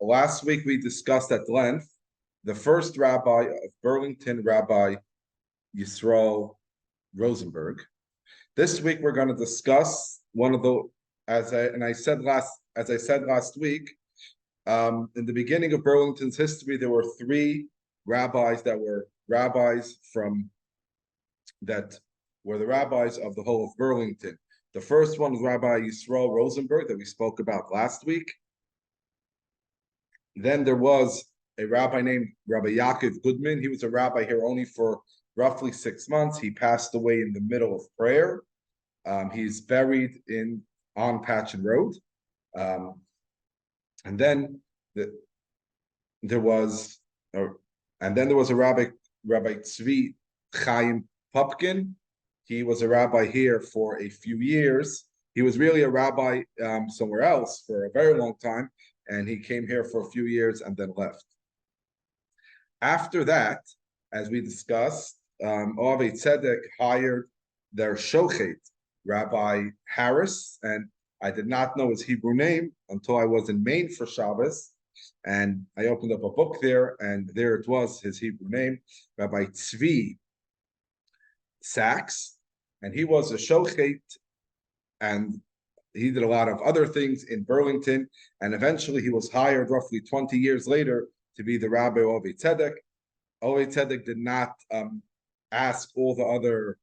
last week we discussed at length the first rabbi of Burlington, Rabbi Yisrael Rosenberg. This week we're going to discuss one of the, as I said last week, in the beginning of Burlington's history, there were three rabbis that were rabbis that were the rabbis of the whole of Burlington. The first one was Rabbi Yisrael Rosenberg that we spoke about last week. Then there was a rabbi named Rabbi Yaakov Goodman. He was a rabbi here only for roughly 6 months. He passed away in the middle of prayer. He's buried on Patchen Road. And then there was a Rabbi Tzvi Chaim Pupkin. He was a rabbi here for a few years. He was really a rabbi somewhere else for a very long time, and he came here for a few years and then left. After that, as we discussed, Ave Tzedek hired their shochet, Rabbi Harris, and I did not know his Hebrew name until I was in Maine for Shabbos, and I opened up a book there, and there it was, his Hebrew name, Rabbi Tzvi Sachs, and he was a shochet, and he did a lot of other things in Burlington, and eventually he was hired roughly 20 years later to be the rabbi of Ove Tzedek. Ove Tzedek did not ask all the other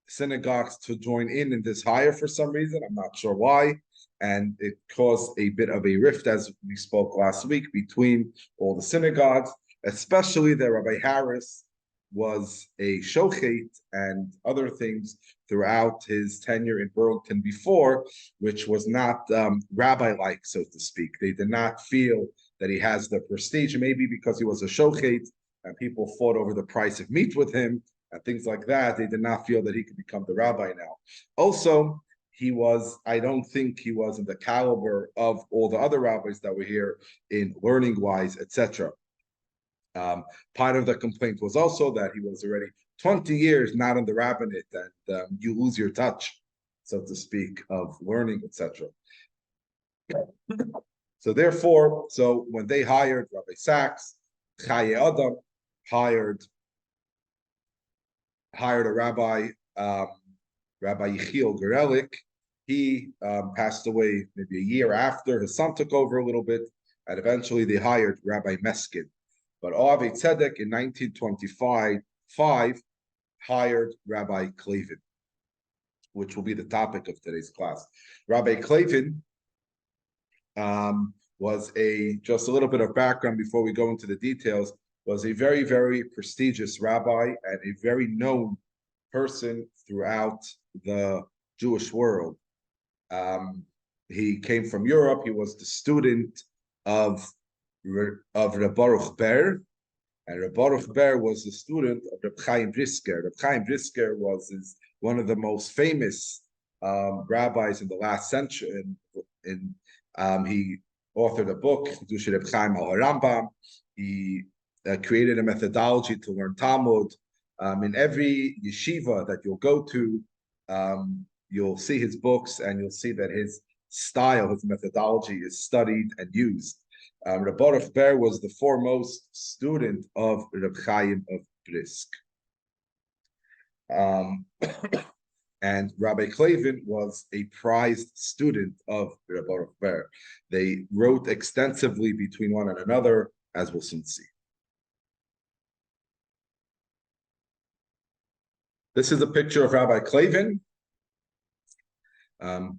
synagogues to join in this hire for some reason. I'm not sure why, and it caused a bit of a rift, as we spoke last week, between all the synagogues, especially that Rabbi Harris was a shochet and other things throughout his tenure in Burlington before, which was not rabbi-like, so to speak. They did not feel that he has the prestige, maybe because he was a shochet and people fought over the price of meat with him and things like that. They did not feel that he could become the rabbi now. Also, I don't think he was in the caliber of all the other rabbis that were here in learning-wise, etc. Part of the complaint was also that he was already 20 years not in the rabbinate, and you lose your touch, so to speak, of learning, etc. So therefore, when they hired Rabbi Sachs, Chaye Adam hired a rabbi, Rabbi Yechiel Gerelik. He passed away maybe a year after. His son took over a little bit, and eventually they hired Rabbi Meskin. But Ave Tzedek in 1925 hired Rabbi Klavan, which will be the topic of today's class. Rabbi Klavan was just a little bit of background before we go into the details, was a very, very prestigious rabbi and a very known person throughout the Jewish world. He came from Europe. He was the student of Reb Baruch Ber, and Reb Baruch Ber was the student of Reb Chaim Brisker. Reb Chaim Brisker was one of the most famous rabbis in the last century. He authored a book, Reb Chaim al Rambam. He created a methodology to learn Talmud. In every yeshiva that you'll go to, you'll see his books, and you'll see that his style, his methodology is studied and used. Reb Baruch Ber was the foremost student of Reb Chaim of Brisk. And Rabbi Klavan was a prized student of Reb Baruch Ber. They wrote extensively between one and another, as we'll soon see. This is a picture of Rabbi Klavan. There are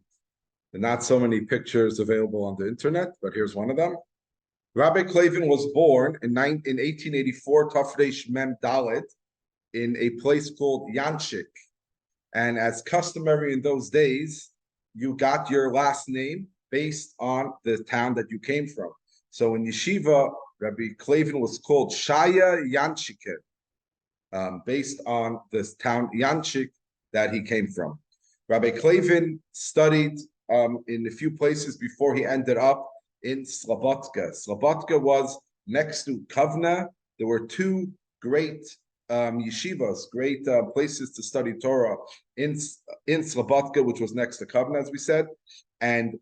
not so many pictures available on the internet, but here's one of them. Rabbi Klavan was born in 1884, Tafresh Mem Dalet, in a place called Yanchik. And as customary in those days, you got your last name based on the town that you came from. So in yeshiva, Rabbi Klavan was called Shaya Yanchiker, based on this town Yanchik that he came from. Rabbi Klavan studied in a few places before he ended up in Slobodka. Slobodka was next to Kovna. There were two great yeshivas, great places to study Torah in Slobodka, which was next to Kovna, as we said. And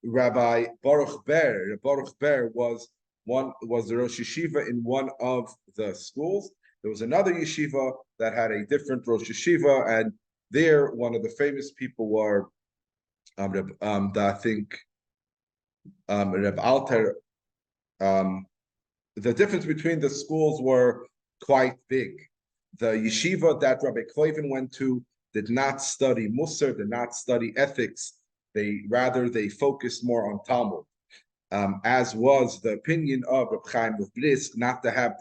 Rabbi Baruch Ber was one was the Rosh Yeshiva in one of the schools. There was another yeshiva that had a different Rosh Yeshiva, and there one of the famous people were I think Reb Alter. The difference between the schools were quite big. The yeshiva that Rabbi Klavan went to did not study Musar, did not study ethics. They focused more on Talmud, as was the opinion of Reb Chaim of Brisk, not to have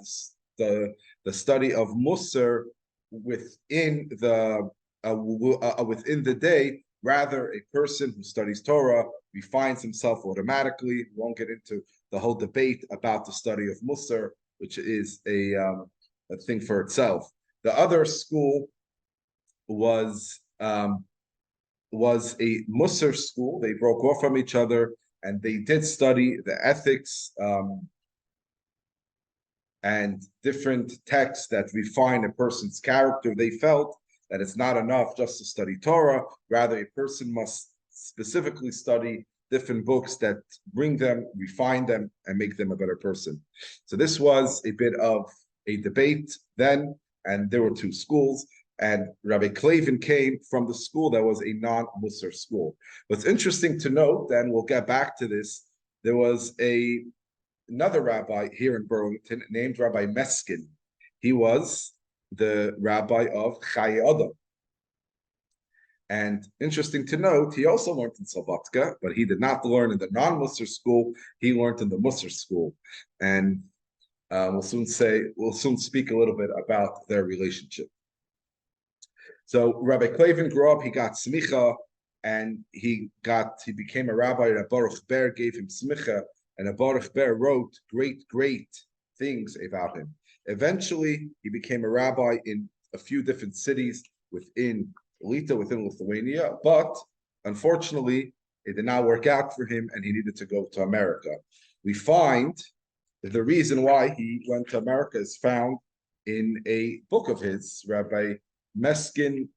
the study of Musar within the day. Rather, a person who studies Torah refines himself automatically. We won't get into the whole debate about the study of Musar, which is a thing for itself. The other school was a Musar school. They broke off from each other, and they did study the ethics and different texts that refine a person's character. They felt that it's not enough just to study Torah. Rather, a person must specifically study different books that bring them, refine them, and make them a better person. So this was a bit of a debate then, and there were two schools, and Rabbi Klavan came from the school that was a non-Musar school. What's interesting to note, then we'll get back to this, there was another rabbi here in Burlington named Rabbi Meskin. He was the rabbi of Chaye Adam. And interesting to note, he also learned in Slobodka, but he did not learn in the non-Musar school. He learned in the Musar school. And we'll soon speak a little bit about their relationship. So Rabbi Klavan grew up, he got smicha, and he became a rabbi. And Baruch Ber gave him smicha, and Baruch Ber wrote great things about him. Eventually, he became a rabbi in a few different cities within Lithuania, but unfortunately, it did not work out for him, and he needed to go to America. We find that the reason why he went to America is found in a book of his. Rabbi Meskin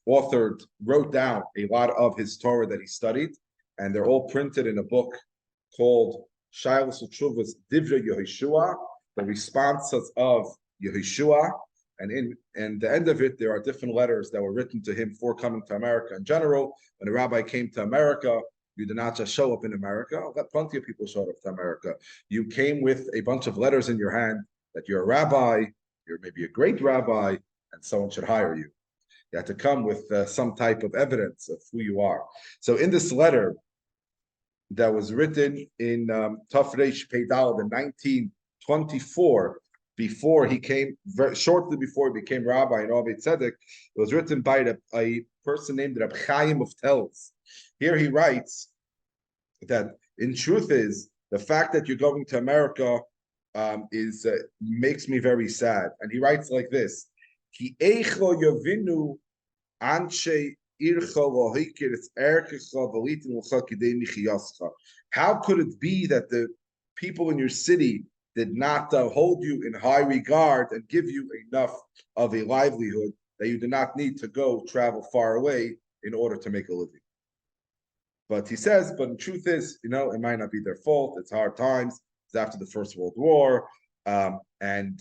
wrote down a lot of his Torah that he studied, and they're all printed in a book called Shailos Utshuvas Divrei Yehoshua, the Responses of Yehoshua. And in the end of it, there are different letters that were written to him for coming to America in general. When a rabbi came to America, you did not just show up in America. Plenty of people showed up to America. You came with a bunch of letters in your hand that you're a rabbi, you're maybe a great rabbi, and someone should hire you. You had to come with some type of evidence of who you are. So in this letter that was written in Tafresh Peidal in 1924, shortly before he became rabbi in Ovid Tzedek, it was written by a person named Rabbi Chaim of Telz. Here he writes that in truth is the fact that you're going to America makes me very sad. And he writes like this: Ki eicho yovinu anshe ircha lohikir es erkecha v'litin l'cha kidei michiyascha. How could it be that the people in your city did not hold you in high regard and give you enough of a livelihood that you do not need to travel far away in order to make a living? But he says, but the truth is, it might not be their fault. It's hard times. It's after the First World War, and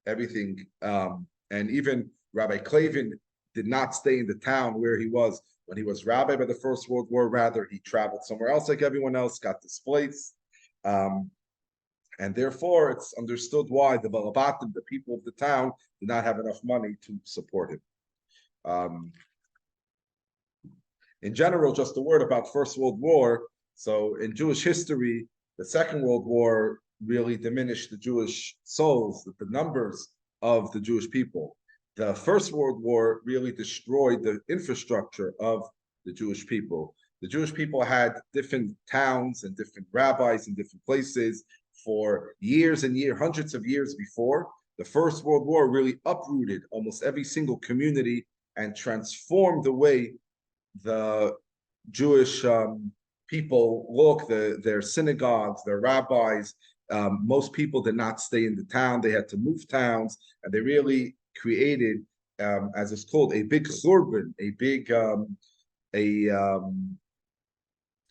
everything. And even Rabbi Klavan did not stay in the town where he was when he was rabbi by the First World War. Rather, he traveled somewhere else like everyone else, got displaced. And therefore, it's understood why the Balabatim, the people of the town, did not have enough money to support him. In general, just a word about First World War. So in Jewish history, the Second World War really diminished the Jewish souls, the numbers of the Jewish people. The First World War really destroyed the infrastructure of the Jewish people. The Jewish people had different towns and different rabbis in different places for years and years, hundreds of years before. The First World War really uprooted almost every single community and transformed the way the Jewish people look, their synagogues, their rabbis. Most people did not stay in the town. They had to move towns, and they really created, as it's called, a big churban, a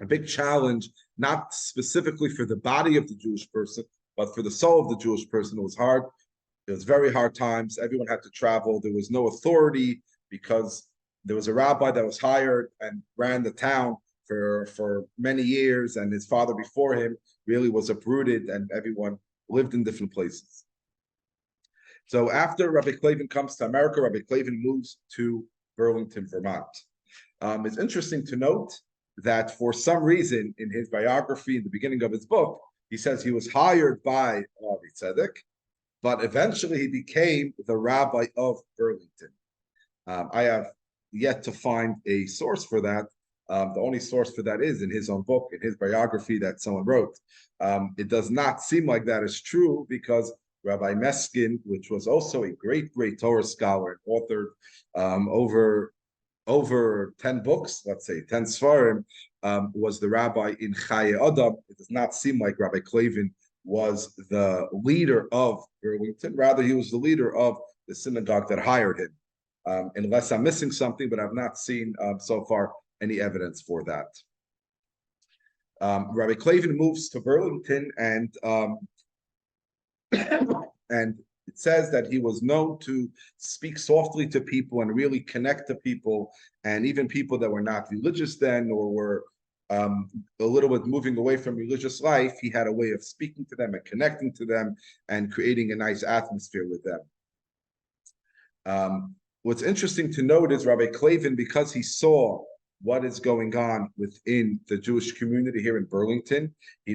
big challenge not specifically for the body of the Jewish person, but for the soul of the Jewish person. It was hard. It was very hard times. Everyone had to travel. There was no authority because there was a rabbi that was hired and ran the town for many years, and his father before him really was uprooted, and everyone lived in different places. So after Rabbi Klavan comes to America, Rabbi Klavan moves to Burlington, Vermont. It's interesting to note that for some reason in his biography, in the beginning of his book, he says he was hired by Rabbi Tzedek, but eventually he became the rabbi of Burlington. I have yet to find a source for that. The only source for that is in his own book, in his biography that someone wrote. It does not seem like that is true because Rabbi Meskin, which was also a great Torah scholar and authored over 10 books, let's say 10 Sfarim, was the rabbi in Chaye Adam. It does not seem like Rabbi Klavan was the leader of Burlington. Rather, he was the leader of the synagogue that hired him. Unless I'm missing something, but I've not seen so far any evidence for that. Rabbi Klavan moves to Burlington, and it says that he was known to speak softly to people and really connect to people, and even people that were not religious then or were a little bit moving away from religious life. He had a way of speaking to them and connecting to them and creating a nice atmosphere with them. What's interesting to note is Rabbi Klavan, because he saw what is going on within the Jewish community here in Burlington, he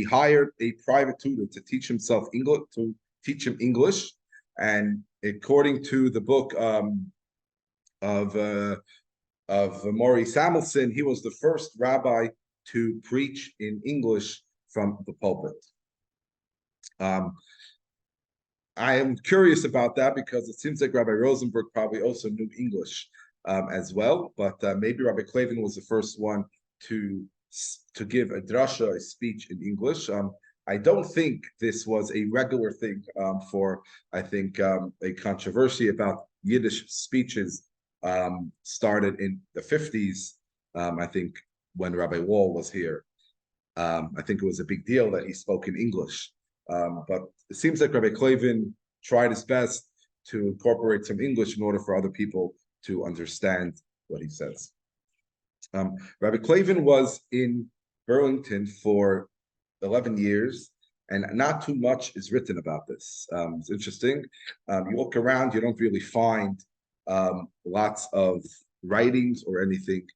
hired a private tutor to teach him English. And according to the book of Maury Samuelson, he was the first rabbi to preach in English from the pulpit. I am curious about that because it seems like Rabbi Rosenberg probably also knew English as well, but maybe Rabbi Klavan was the first one to give a drasha, a speech in English. I don't think this was a regular thing I think a controversy about Yiddish speeches started in the 50s, I think when Rabbi Wall was here. I think it was a big deal that he spoke in English. But it seems like Rabbi Klavan tried his best to incorporate some English in order for other people to understand what he says. Rabbi Klavan was in Burlington for 11 years, and not too much is written about this. It's interesting. You look around, you don't really find lots of writings or anything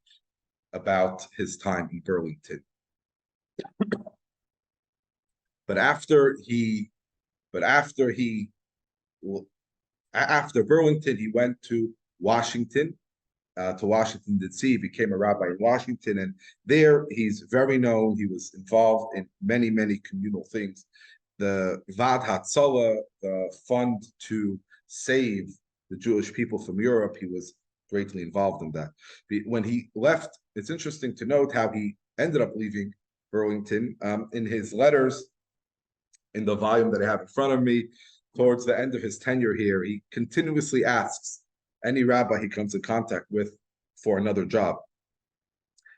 about his time in Burlington. But after Burlington, he went to Washington, D.C., became a rabbi in Washington, and there he's very known. He was involved in many, many communal things. The Vad Hatzalah, the fund to save the Jewish people from Europe, he was greatly involved in that. When he left, it's interesting to note how he ended up leaving Burlington. In his letters, in the volume that I have in front of me, towards the end of his tenure here, he continuously asks any rabbi he comes in contact with for another job.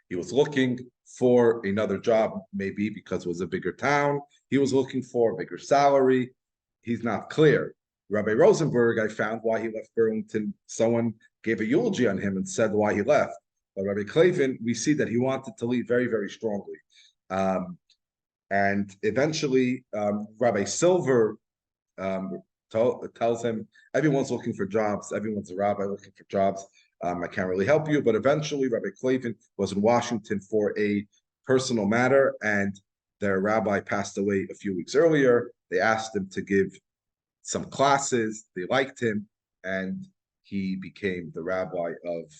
He was looking for another job, maybe because it was a bigger town. He was looking for a bigger salary. He's not clear. Rabbi Rosenberg, I found why he left Burlington. Someone gave a eulogy on him and said why he left. But Rabbi Klavan, we see that he wanted to leave very, very strongly. And eventually, Rabbi Silver tells him, everyone's looking for jobs. Everyone's a rabbi looking for jobs. I can't really help you. But eventually, Rabbi Klavan was in Washington for a personal matter, and their rabbi passed away a few weeks earlier. They asked him to give some classes. They liked him, and he became the rabbi of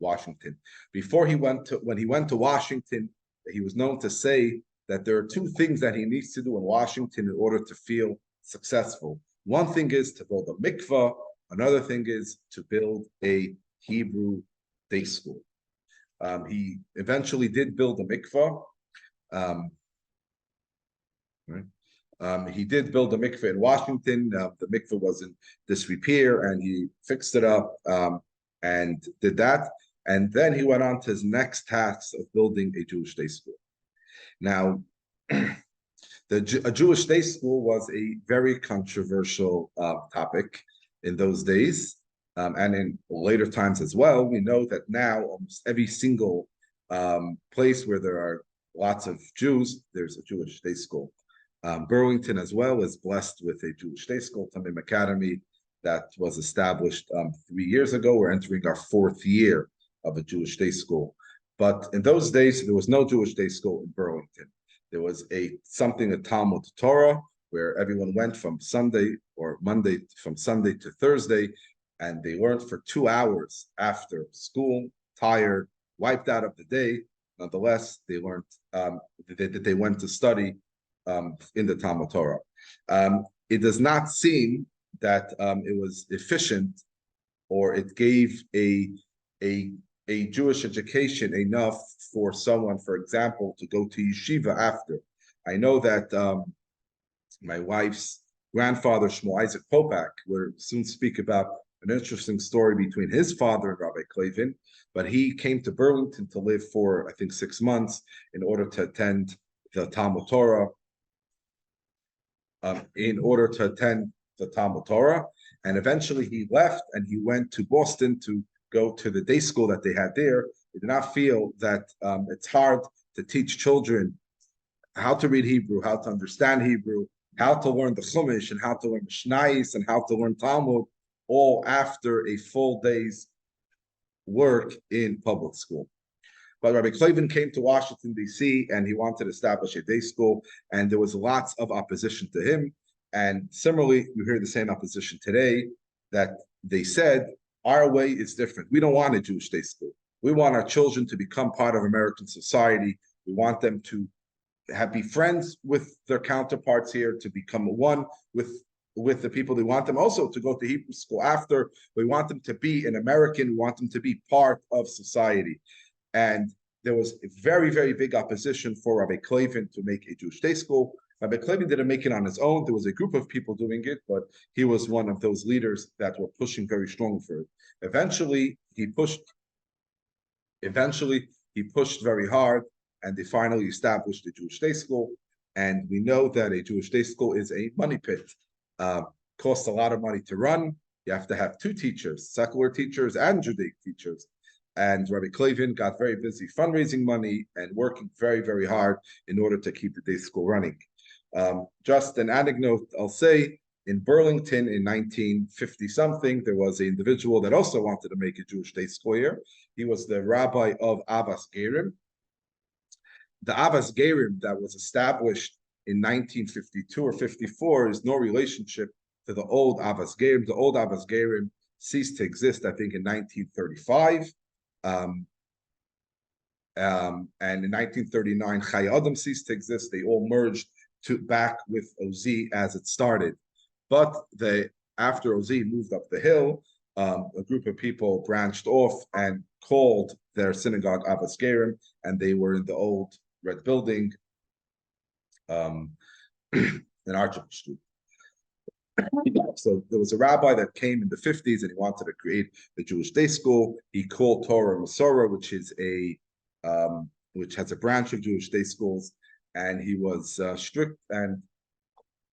Washington. When he went to Washington, he was known to say that there are two things that he needs to do in Washington in order to feel successful. One thing is to build a mikvah. Another thing is to build a Hebrew day school. He eventually did build a mikvah. He did build a mikveh in Washington. The mikveh was in disrepair, and he fixed it up and did that. And then he went on to his next task of building a Jewish day school. Now, a Jewish day school was a very controversial topic in those days, and in later times as well. We know that now almost every single place where there are lots of Jews, there's a Jewish day school. Burlington as well is blessed with a Jewish day school, Tamim Academy, that was established 3 years ago. We're entering our 4th year of a Jewish day school. But in those days, there was no Jewish day school in Burlington. There was a Talmud Torah, where everyone went from Sunday or Monday, from Sunday to Thursday, and they learned for 2 hours after school, tired, wiped out of the day. Nonetheless, they learned that they went to study in the Talmud Torah. It does not seem that it was efficient, or it gave a Jewish education enough for someone, for example, to go to yeshiva after. I know that my wife's grandfather, Shmuel Isaac Popak, will soon speak about an interesting story between his father and Rabbi Klavan, but he came to Burlington to live for, I think, 6 months in order to attend the Talmud Torah. And eventually he left and he went to Boston to go to the day school that they had there. They did not feel that it's hard to teach children how to read Hebrew, how to understand Hebrew, how to learn the Chumash, and how to learn Mishnayos, and how to learn Talmud, all after a full day's work in public school. But Rabbi Klavan came to Washington, D.C., and he wanted to establish a day school, and there was lots of opposition to him. And similarly, we hear the same opposition today, that they said, our way is different. We don't want a Jewish day school. We want our children to become part of American society. We want them to be friends with their counterparts here, to become one with the people. They want them also to go to Hebrew school after. We want them to be an American. We want them to be part of society. And there was a very, very big opposition for Rabbi Klavan to make a Jewish day school. Rabbi Klavan didn't make it on his own. There was a group of people doing it, but he was one of those leaders that were pushing very strong for it. Eventually, he pushed very hard, and they finally established the Jewish day school. And we know that a Jewish day school is a money pit. Costs a lot of money to run. You have to have 2 teachers, secular teachers and Judaic teachers. And Rabbi Klavan got very busy fundraising money and working very, very hard in order to keep the day school running. Just an anecdote, I'll say, in Burlington in 1950-something, there was an individual that also wanted to make a Jewish day school here. He was the rabbi of Avas Gerim. The Avas Gerim that was established in 1952 or 54 is no relationship to the old Avas Gerim. The old Avas Gerim ceased to exist, I think, in 1935. And in 1939, Chai Adam ceased to exist. They all merged back with OZ as it started. But after OZ moved up the hill, a group of people branched off and called their synagogue Avas Gerim, and they were in the old red building in Archibald Street. So there was a rabbi that came in the 50s and he wanted to create a Jewish day school. He called Torah Masorah, which has a branch of Jewish day schools, and he was strict. And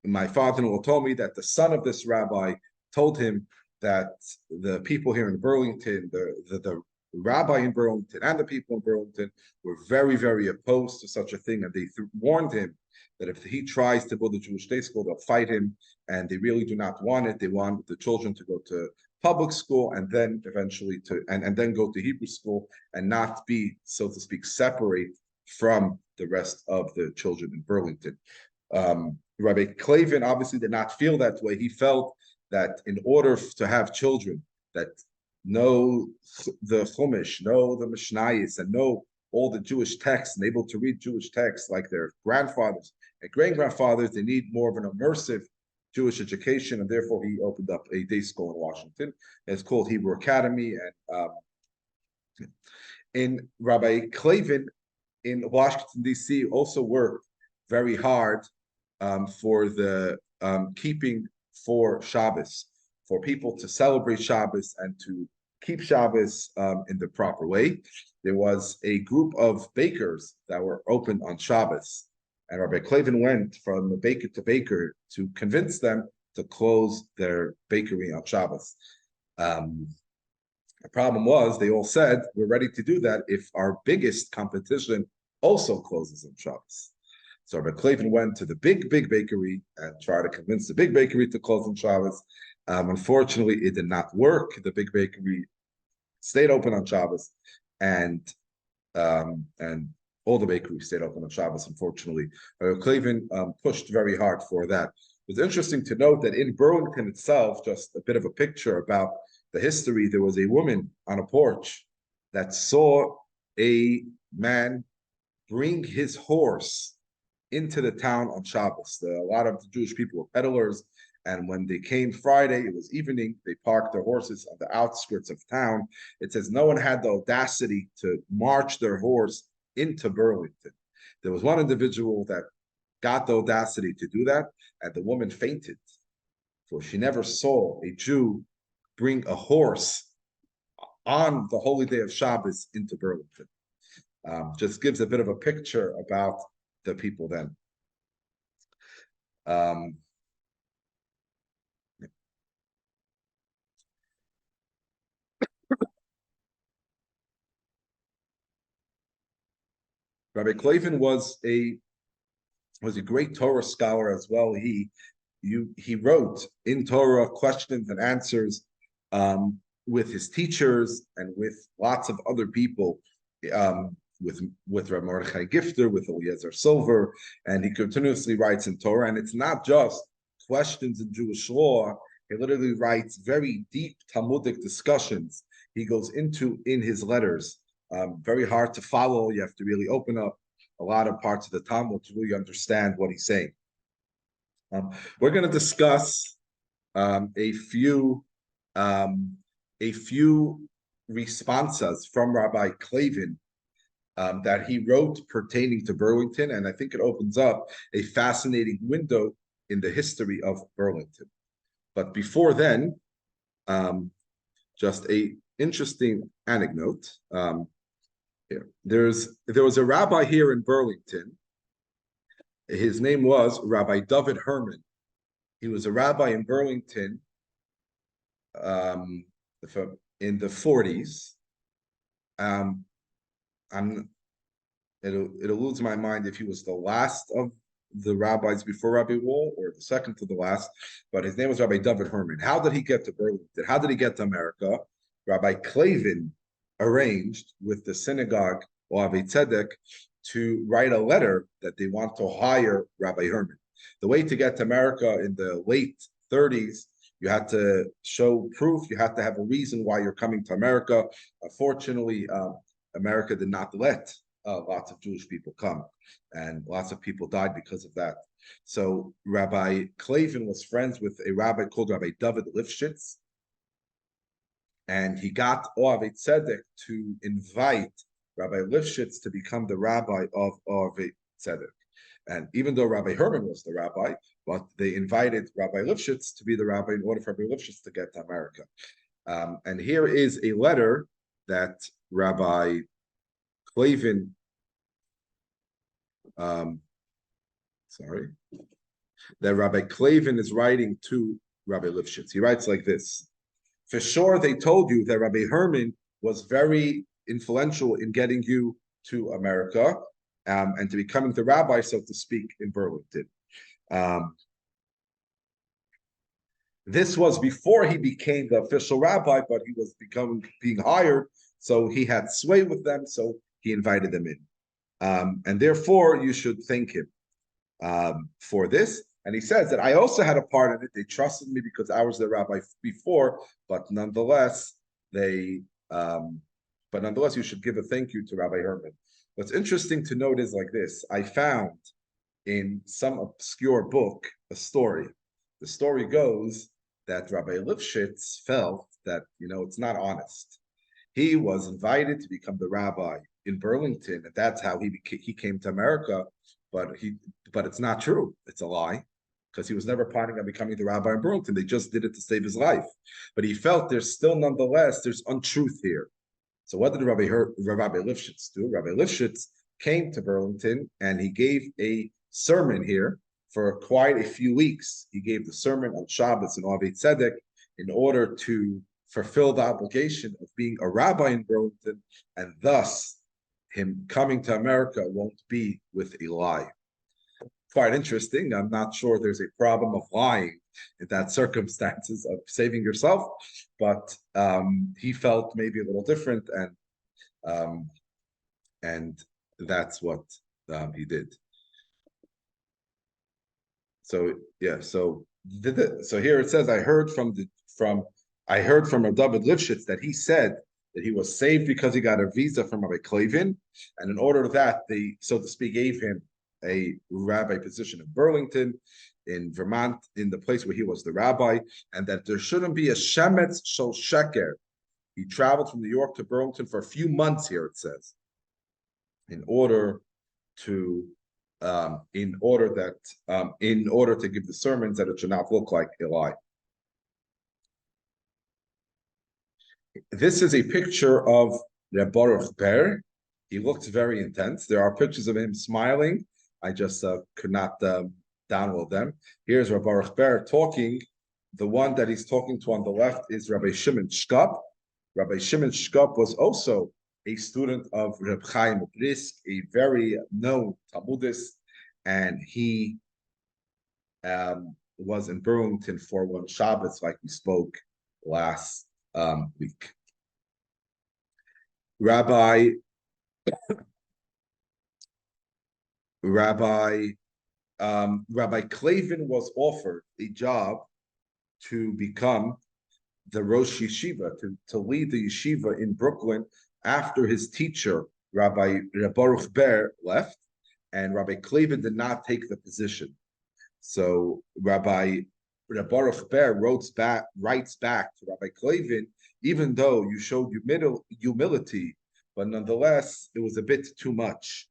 my father-in-law told me that the son of this rabbi told him that the people here in Burlington, the rabbi in Burlington and the people in Burlington were very, very opposed to such a thing, and they warned him that if he tries to build a Jewish day school, they'll fight him, and they really do not want it. They want the children to go to public school and then eventually and then go to Hebrew school and not be, so to speak, separate from the rest of the children in Burlington. Rabbi Klavan obviously did not feel that way. He felt that in order to have children that know the Chumash, know the Mishnayos, and know all the Jewish texts and able to read Jewish texts like their grandfathers and great-grandfathers, they need more of an immersive Jewish education, and therefore he opened up a day school in Washington. It's called Hebrew Academy. And Rabbi Klavan in Washington, D.C. also worked very hard for the keeping for Shabbos, for people to celebrate Shabbos and to keep Shabbos in the proper way. There was a group of bakers that were open on Shabbos, and Rabbi Klavan went from baker to baker to convince them to close their bakery on Shabbos. The problem was they all said, we're ready to do that if our biggest competition also closes on Shabbos. So Rabbi Klavan went to the big bakery and tried to convince the big bakery to close on Shabbos. Unfortunately, it did not work. The big bakery stayed open on Shabbos, and all the bakeries stayed open on Shabbos. Unfortunately, Rabbi Klavan pushed very hard for that. It was interesting to note that in Burlington itself, just a bit of a picture about the history, there was a woman on a porch that saw a man bring his horse into the town on Shabbos. A lot of the Jewish people were peddlers, and when they came Friday, it was evening, they parked their horses on the outskirts of town. It says no one had the audacity to march their horse into Burlington. There was one individual that got the audacity to do that, and the woman fainted. For she never saw a Jew bring a horse on the holy day of Shabbos into Burlington. Just gives a bit of a picture about the people then. Rabbi Klavan was a great Torah scholar as well. He wrote in Torah questions and answers with his teachers and with lots of other people, with Rabbi Mordechai Gifter, with Eliezer Silver, and he continuously writes in Torah. And it's not just questions in Jewish law. He literally writes very deep Talmudic discussions. He goes into in his letters. Very hard to follow. You have to really open up a lot of parts of the Talmud to really understand what he's saying. We're going to discuss a few responsas from Rabbi Klavan that he wrote pertaining to Burlington, and I think it opens up a fascinating window in the history of Burlington. But before then, just a interesting anecdote. There was a rabbi here in Burlington. His name was Rabbi David Herman. He was a rabbi in Burlington in the 40s. It eludes my mind if he was the last of the rabbis before Rabbi Wall or the second to the last, but his name was Rabbi David Herman. How did he get to Burlington? How did he get to America? Rabbi Klavan arranged with the synagogue Ohavei Tzedek to write a letter that they want to hire Rabbi Herman. The way to get to America in the late 30s, you had to show proof. You had to have a reason why you're coming to America. Unfortunately, America did not let lots of Jewish people come, and lots of people died because of that. So Rabbi Klavan was friends with a rabbi called Rabbi David Lifshitz, and he got Ohavei Tzedek to invite Rabbi Lifshitz to become the rabbi of Ohavei Tzedek. And even though Rabbi Herman was the rabbi, but they invited Rabbi Lifshitz to be the rabbi in order for Rabbi Lifshitz to get to America. And here is a letter that Rabbi Klavan, that Rabbi Klavan is writing to Rabbi Lifshitz. He writes like this: for sure, they told you that Rabbi Herman was very influential in getting you to America and to becoming the rabbi, so to speak, in Burlington. This was before he became the official rabbi, but he was being hired, so he had sway with them, so he invited them in. And therefore, you should thank him for this. And he says that I also had a part in it. They trusted me because I was the rabbi before, but nonetheless, you should give a thank you to Rabbi Herman. What's interesting to note is like this. I found in some obscure book a story. The story goes that Rabbi Lifshitz felt that, it's not honest. He was invited to become the rabbi in Burlington, and that's how he came to America, but it's not true. It's a lie. because he was never planning on becoming the rabbi in Burlington. They just did it to save his life. But he felt there's untruth here. So what did Rabbi Lifshitz do? Rabbi Lifshitz came to Burlington and he gave a sermon here for quite a few weeks. He gave the sermon on Shabbos and Avei Tzedek in order to fulfill the obligation of being a rabbi in Burlington, and thus him coming to America won't be with a lie. Quite interesting. I'm not sure there's a problem of lying in that circumstances of saving yourself, but he felt maybe a little different, and that's what he did. So yeah, so here it says I heard from Rabbi David Lifshitz that he said that he was saved because he got a visa from Rabbi Klavan, and in order to that, they, so to speak, gave him a rabbi position in Burlington, in Vermont, in the place where he was the rabbi, and that there shouldn't be a shemetz shel sheker. He traveled from New York to Burlington for a few months here, it says, in order to give the sermons that it should not look like a lie. This is a picture of Reb Baruch Ber. He looks very intense. There are pictures of him smiling. I just could not download them. Here's Reb Baruch Ber talking. The one that he's talking to on the left is Rabbi Shimon Shkop. Rabbi Shimon Shkop was also a student of Reb Chaim Brisk, a very known Talmudist, and he was in Burlington for one Shabbos, like we spoke last week. Rabbi Klavan was offered a job to become the Rosh Yeshiva, to lead the yeshiva in Brooklyn after his teacher, Rabbi Baruch Ber, left, and Rabbi Klavan did not take the position. So Rabbi Baruch Ber writes back to Rabbi Klavan, even though you showed humility, but nonetheless, it was a bit too much.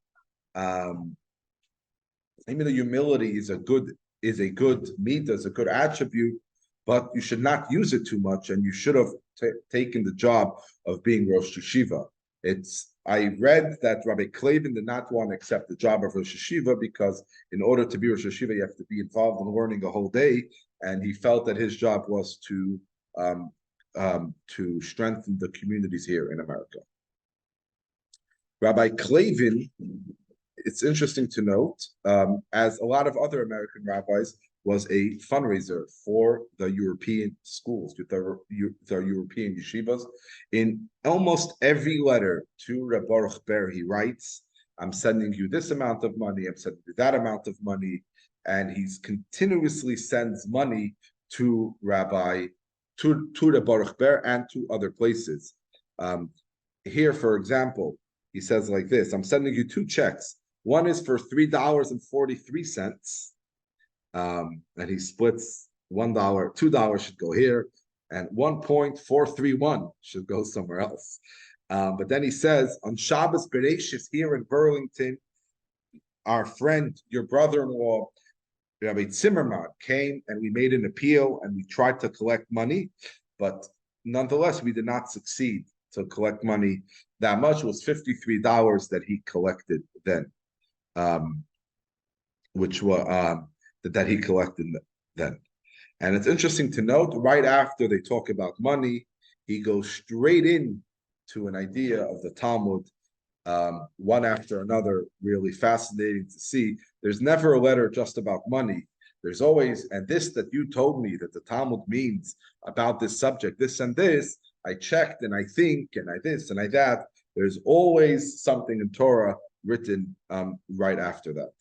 Even though humility is a good midah, is a good attribute, but you should not use it too much, and you should have taken the job of being Rosh Yeshiva. I read that Rabbi Klavan did not want to accept the job of Rosh Yeshiva because in order to be Rosh Yeshiva, you have to be involved in learning a whole day, and he felt that his job was to strengthen the communities here in America. Rabbi Klavan, it's interesting to note, as a lot of other American rabbis, was a fundraiser for the European schools, the European yeshivas. In almost every letter to Reb Baruch Ber, he writes, I'm sending you this amount of money, I'm sending you that amount of money, and he's continuously sends money to Reb Baruch Ber and to other places. Here, for example, he says like this, I'm sending you two checks. One is for $3.43, and he splits $1, $2 should go here, and 1.431 should go somewhere else. But then he says, on Shabbos Bereshis here in Burlington, our friend, your brother-in-law, Rabbi Zimmerman, came and we made an appeal and we tried to collect money, but nonetheless, we did not succeed to collect money that much. It was $53 that he collected then, which was that he collected then. And it's interesting to note, right after they talk about money, he goes straight in to an idea of the Talmud, one after another, really fascinating to see. There's never a letter just about money. There's always, and this that you told me that the Talmud means about this subject, this and this, I checked and I think and I this and I that. There's always something in Torah written right after that.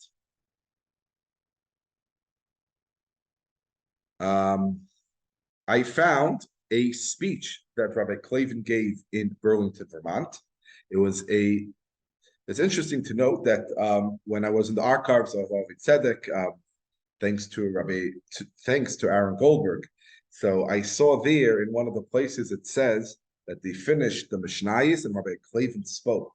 I found a speech that Rabbi Klavan gave in Burlington, Vermont. It's interesting to note that when I was in the archives of Avei Tzedek, thanks to Aaron Goldberg, so I saw there in one of the places it says that they finished the Mishnayos and Rabbi Klavan spoke.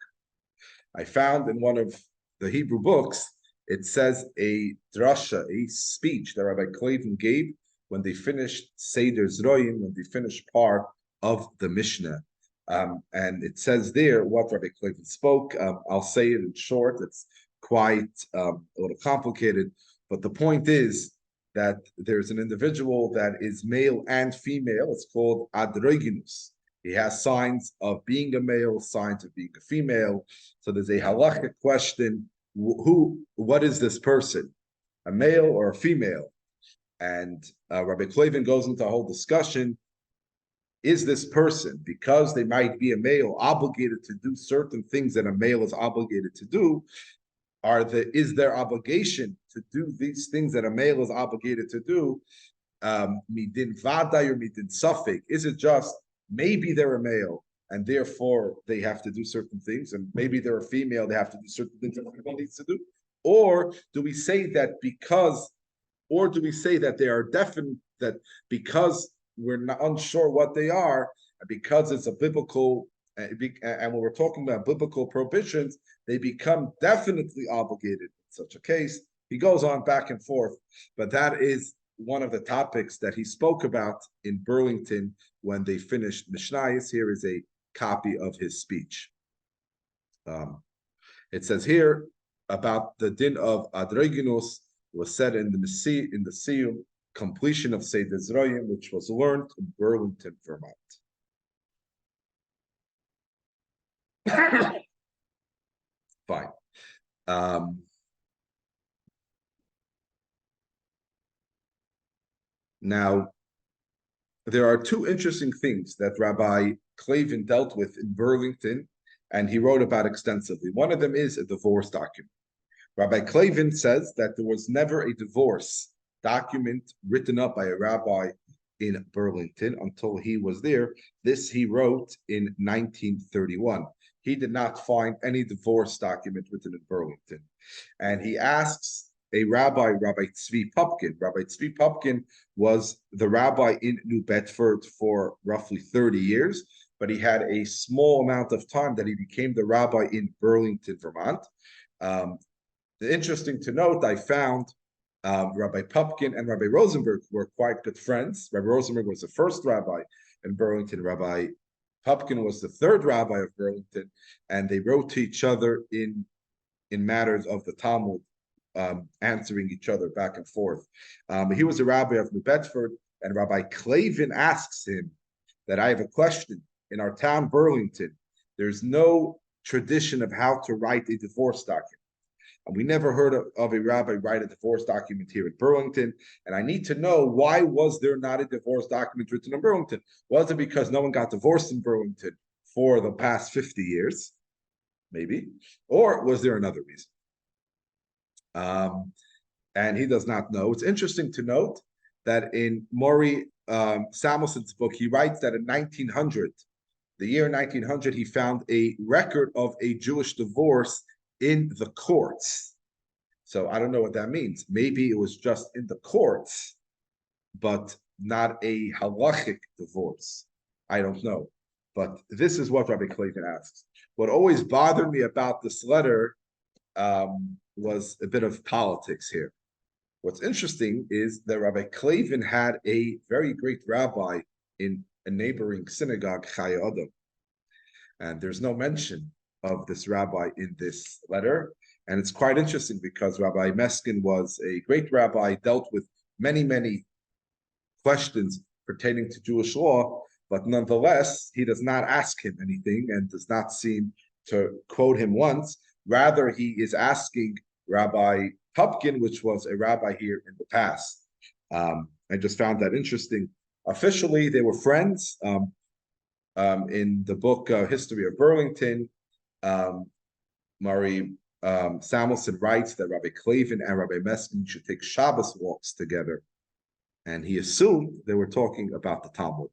I found in one of the Hebrew books It says a drasha, a speech that Rabbi Klavan gave when they finished Seder Zroyim, when they finished part of the Mishnah. And it says there what Rabbi Klavan spoke. I'll say it in short. It's quite a little complicated, but the point is that there's an individual that is male and female. It's called adroginus. He has signs of being a male, signs of being a female. So there's a halachic question: what is this person, a male or a female? And Rabbi Klavan goes into a whole discussion. Is this person, because they might be a male, obligated to do certain things that a male is obligated to do? Is their obligation to do these things that a male is obligated to do midin vaday or midin safek? Is it just maybe they're a male and therefore they have to do certain things, and maybe they're a female, they have to do certain things that a female needs to do? Or do we say that they are definite, that because we're not unsure what they are, because it's a biblical, and when we're talking about biblical prohibitions, they become definitely obligated in such a case? He goes on back and forth, but that is one of the topics that he spoke about in Burlington when they finished Mishnayos. Here is a copy of his speech. It says here about the din of adroginus was said in the Siyum, completion of Seder Zroyim, which was learned in Burlington, Vermont. Fine. Now, there are two interesting things that Rabbi Klavan dealt with in Burlington, and he wrote about extensively. One of them is a divorce document. Rabbi Klavan says that there was never a divorce document written up by a rabbi in Burlington until he was there. This he wrote in 1931. He did not find any divorce document written in Burlington. And he asks a rabbi, Rabbi Tzvi Pupkin. Rabbi Tzvi Pupkin was the rabbi in New Bedford for roughly 30 years, but he had a small amount of time that he became the rabbi in Burlington, Vermont. Interesting to note, I found Rabbi Pupkin and Rabbi Rosenberg were quite good friends. Rabbi Rosenberg was the first rabbi in Burlington. Rabbi Pupkin was the third rabbi of Burlington, and they wrote to each other in matters of the Talmud, answering each other back and forth. He was a rabbi of New Bedford, and Rabbi Klavan asks him that I have a question. In our town, Burlington, there's no tradition of how to write a divorce document. And we never heard of a rabbi write a divorce document here in Burlington. And I need to know, why was there not a divorce document written in Burlington? Was it because no one got divorced in Burlington for the past 50 years? Maybe. Or was there another reason? And he does not know. It's interesting to note that in Maury Samuelson's book, he writes that in 1900, the year 1900, he found a record of a Jewish divorce in the courts. So I don't know what that means. Maybe it was just in the courts, but not a halachic divorce. I don't know. But this is what Rabbi Klavan asks. What always bothered me about this letter was a bit of politics here. What's interesting is that Rabbi Klavan had a very great rabbi in a neighboring synagogue, Chaya Adam. And there's no mention of this rabbi in this letter. And it's quite interesting because Rabbi Meskin was a great rabbi, dealt with many, many questions pertaining to Jewish law, but nonetheless, he does not ask him anything and does not seem to quote him once. Rather, he is asking Rabbi Pupkin, which was a rabbi here in the past. I just found that interesting. Officially, they were friends. In the book History of Burlington, Maury Samuelson writes that Rabbi Klavan and Rabbi Meskin should take Shabbos walks together. And he assumed they were talking about the Talmud.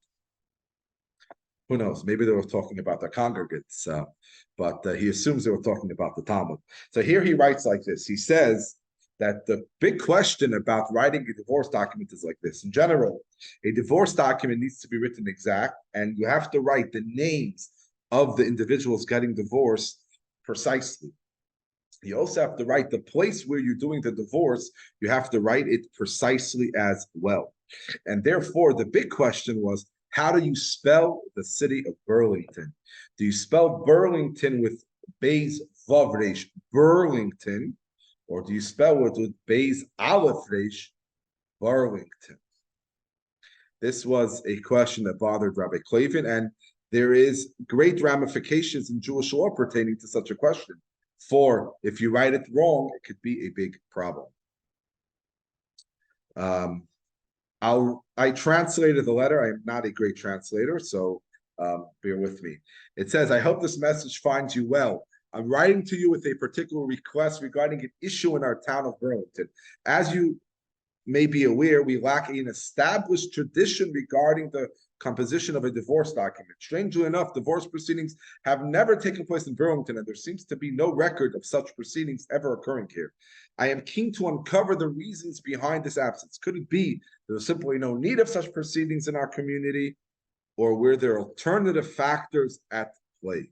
Who knows? Maybe they were talking about the congregants, but he assumes they were talking about the Talmud. So here he writes like this. He says that the big question about writing a divorce document is like this. In general, a divorce document needs to be written exact, and you have to write the names of the individuals getting divorced precisely. You also have to write the place where you're doing the divorce. You have to write it precisely as well. And therefore, the big question was, how do you spell the city of Burlington? Do you spell Burlington with Bays Vav Resh, Burlington, or do you spell it with Bays Aleph Resh, Burlington? This was a question that bothered Rabbi Klavan, and there is great ramifications in Jewish law pertaining to such a question. For if you write it wrong, it could be a big problem. I translated the letter. I'm not a great translator, so bear with me. It says, I hope this message finds you well. I'm writing to you with a particular request regarding an issue in our town of Burlington. As you may be aware, we lack an established tradition regarding the composition of a divorce document. Strangely enough, divorce proceedings have never taken place in Burlington, and there seems to be no record of such proceedings ever occurring here. I am keen to uncover the reasons behind this absence. Could it be there was simply no need of such proceedings in our community, or were there alternative factors at play?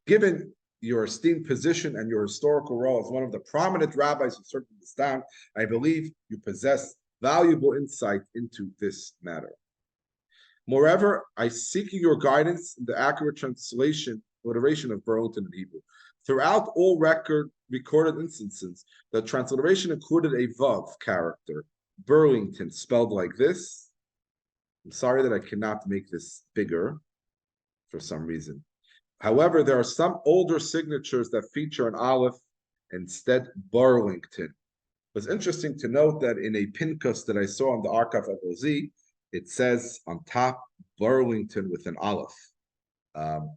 Given your esteemed position and your historical role as one of the prominent rabbis who served in this town, I believe you possess valuable insight into this matter. Moreover, I seek your guidance in the accurate transliteration of Burlington in Hebrew. Throughout all recorded instances, the transliteration included a Vav character, Burlington, spelled like this. I'm sorry that I cannot make this bigger for some reason. However, there are some older signatures that feature an Aleph instead Burlington. It's interesting to note that in a Pinkus that I saw on the archive of OZ, it says on top Burlington with an Aleph.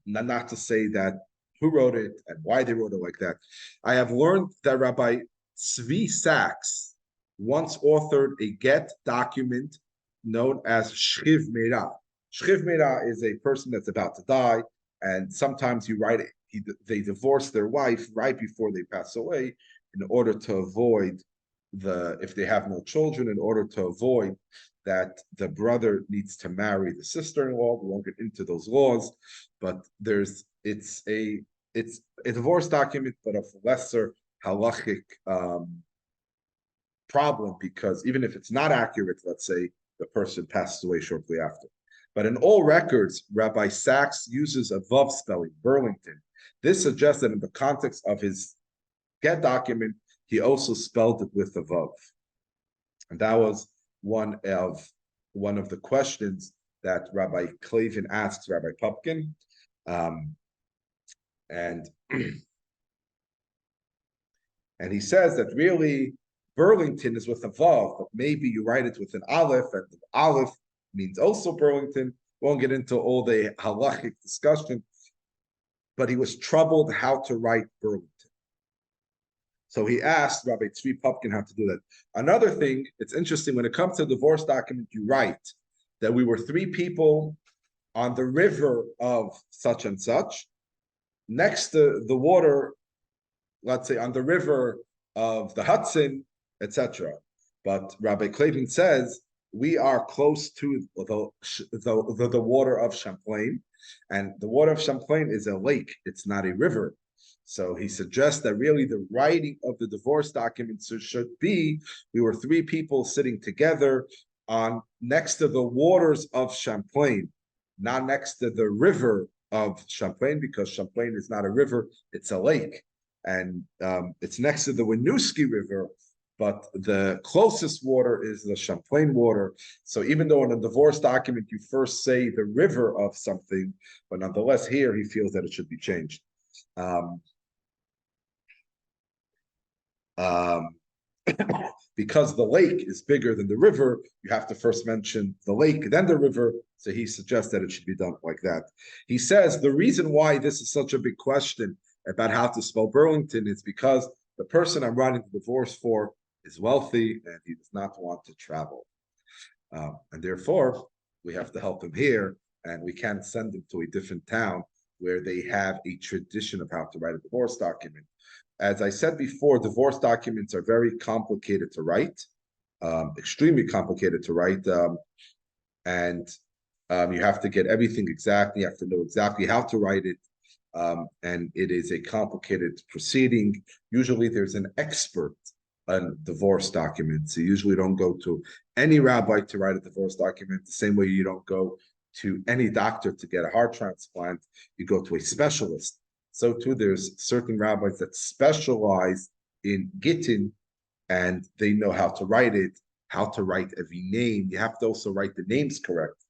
Not to say that who wrote it and why they wrote it like that. I have learned that Rabbi Tzvi Sachs once authored a get document known as Shchiv Meirah. Shchiv Meirah is a person that's about to die, and sometimes you write it. They divorce their wife right before they pass away in order to avoid if they have no children, in order to avoid that the brother needs to marry the sister-in-law. We won't get into those laws, but it's a divorce document, but of lesser halachic problem, because even if it's not accurate, let's say the person passes away shortly after. But in all records, Rabbi Sachs uses a Vav spelling, Burlington. This suggests that in the context of his get document, he also spelled it with a Vav. And that was one of the questions that Rabbi Klavan asks Rabbi Pupkin. And he says that really Burlington is with a Vav, but maybe you write it with an Aleph, and the Aleph means also Burlington. Won't get into all the halachic discussion, but he was troubled how to write Burlington. So he asked Rabbi Tzvi Pupkin how to do that. Another thing, it's interesting, when it comes to a divorce document, you write that we were 3 people on the river of such and such, next to the water, let's say on the river of the Hudson, etc. But Rabbi Klavan says we are close to the water of Champlain, and the water of Champlain is a lake, it's not a river. So he suggests that really the writing of the divorce documents should be, we were 3 people sitting together on next to the waters of Champlain, not next to the river of Champlain, because Champlain is not a river, it's a lake. And it's next to the Winooski River, but the closest water is the Champlain water. So even though in a divorce document you first say the river of something, but nonetheless here he feels that it should be changed. Because the lake is bigger than the river, you have to first mention the lake, then the river. So he suggests that it should be done like that. He says the reason why this is such a big question about how to spell Burlington is because the person I'm writing the divorce for is wealthy and he does not want to travel. And therefore, we have to help him here, and we can't send him to a different town where they have a tradition of how to write a divorce document. As I said before, divorce documents are very complicated to write, extremely complicated to write, and you have to get everything exactly. You have to know exactly how to write it. and it is a complicated proceeding. Usually there's an expert on divorce documents. You usually don't go to any rabbi to write a divorce document, the same way you don't go to any doctor to get a heart transplant. You go to a specialist. So too, there's certain rabbis that specialize in gittin, and they know how to write it, how to write every name. You have to also write the names correct.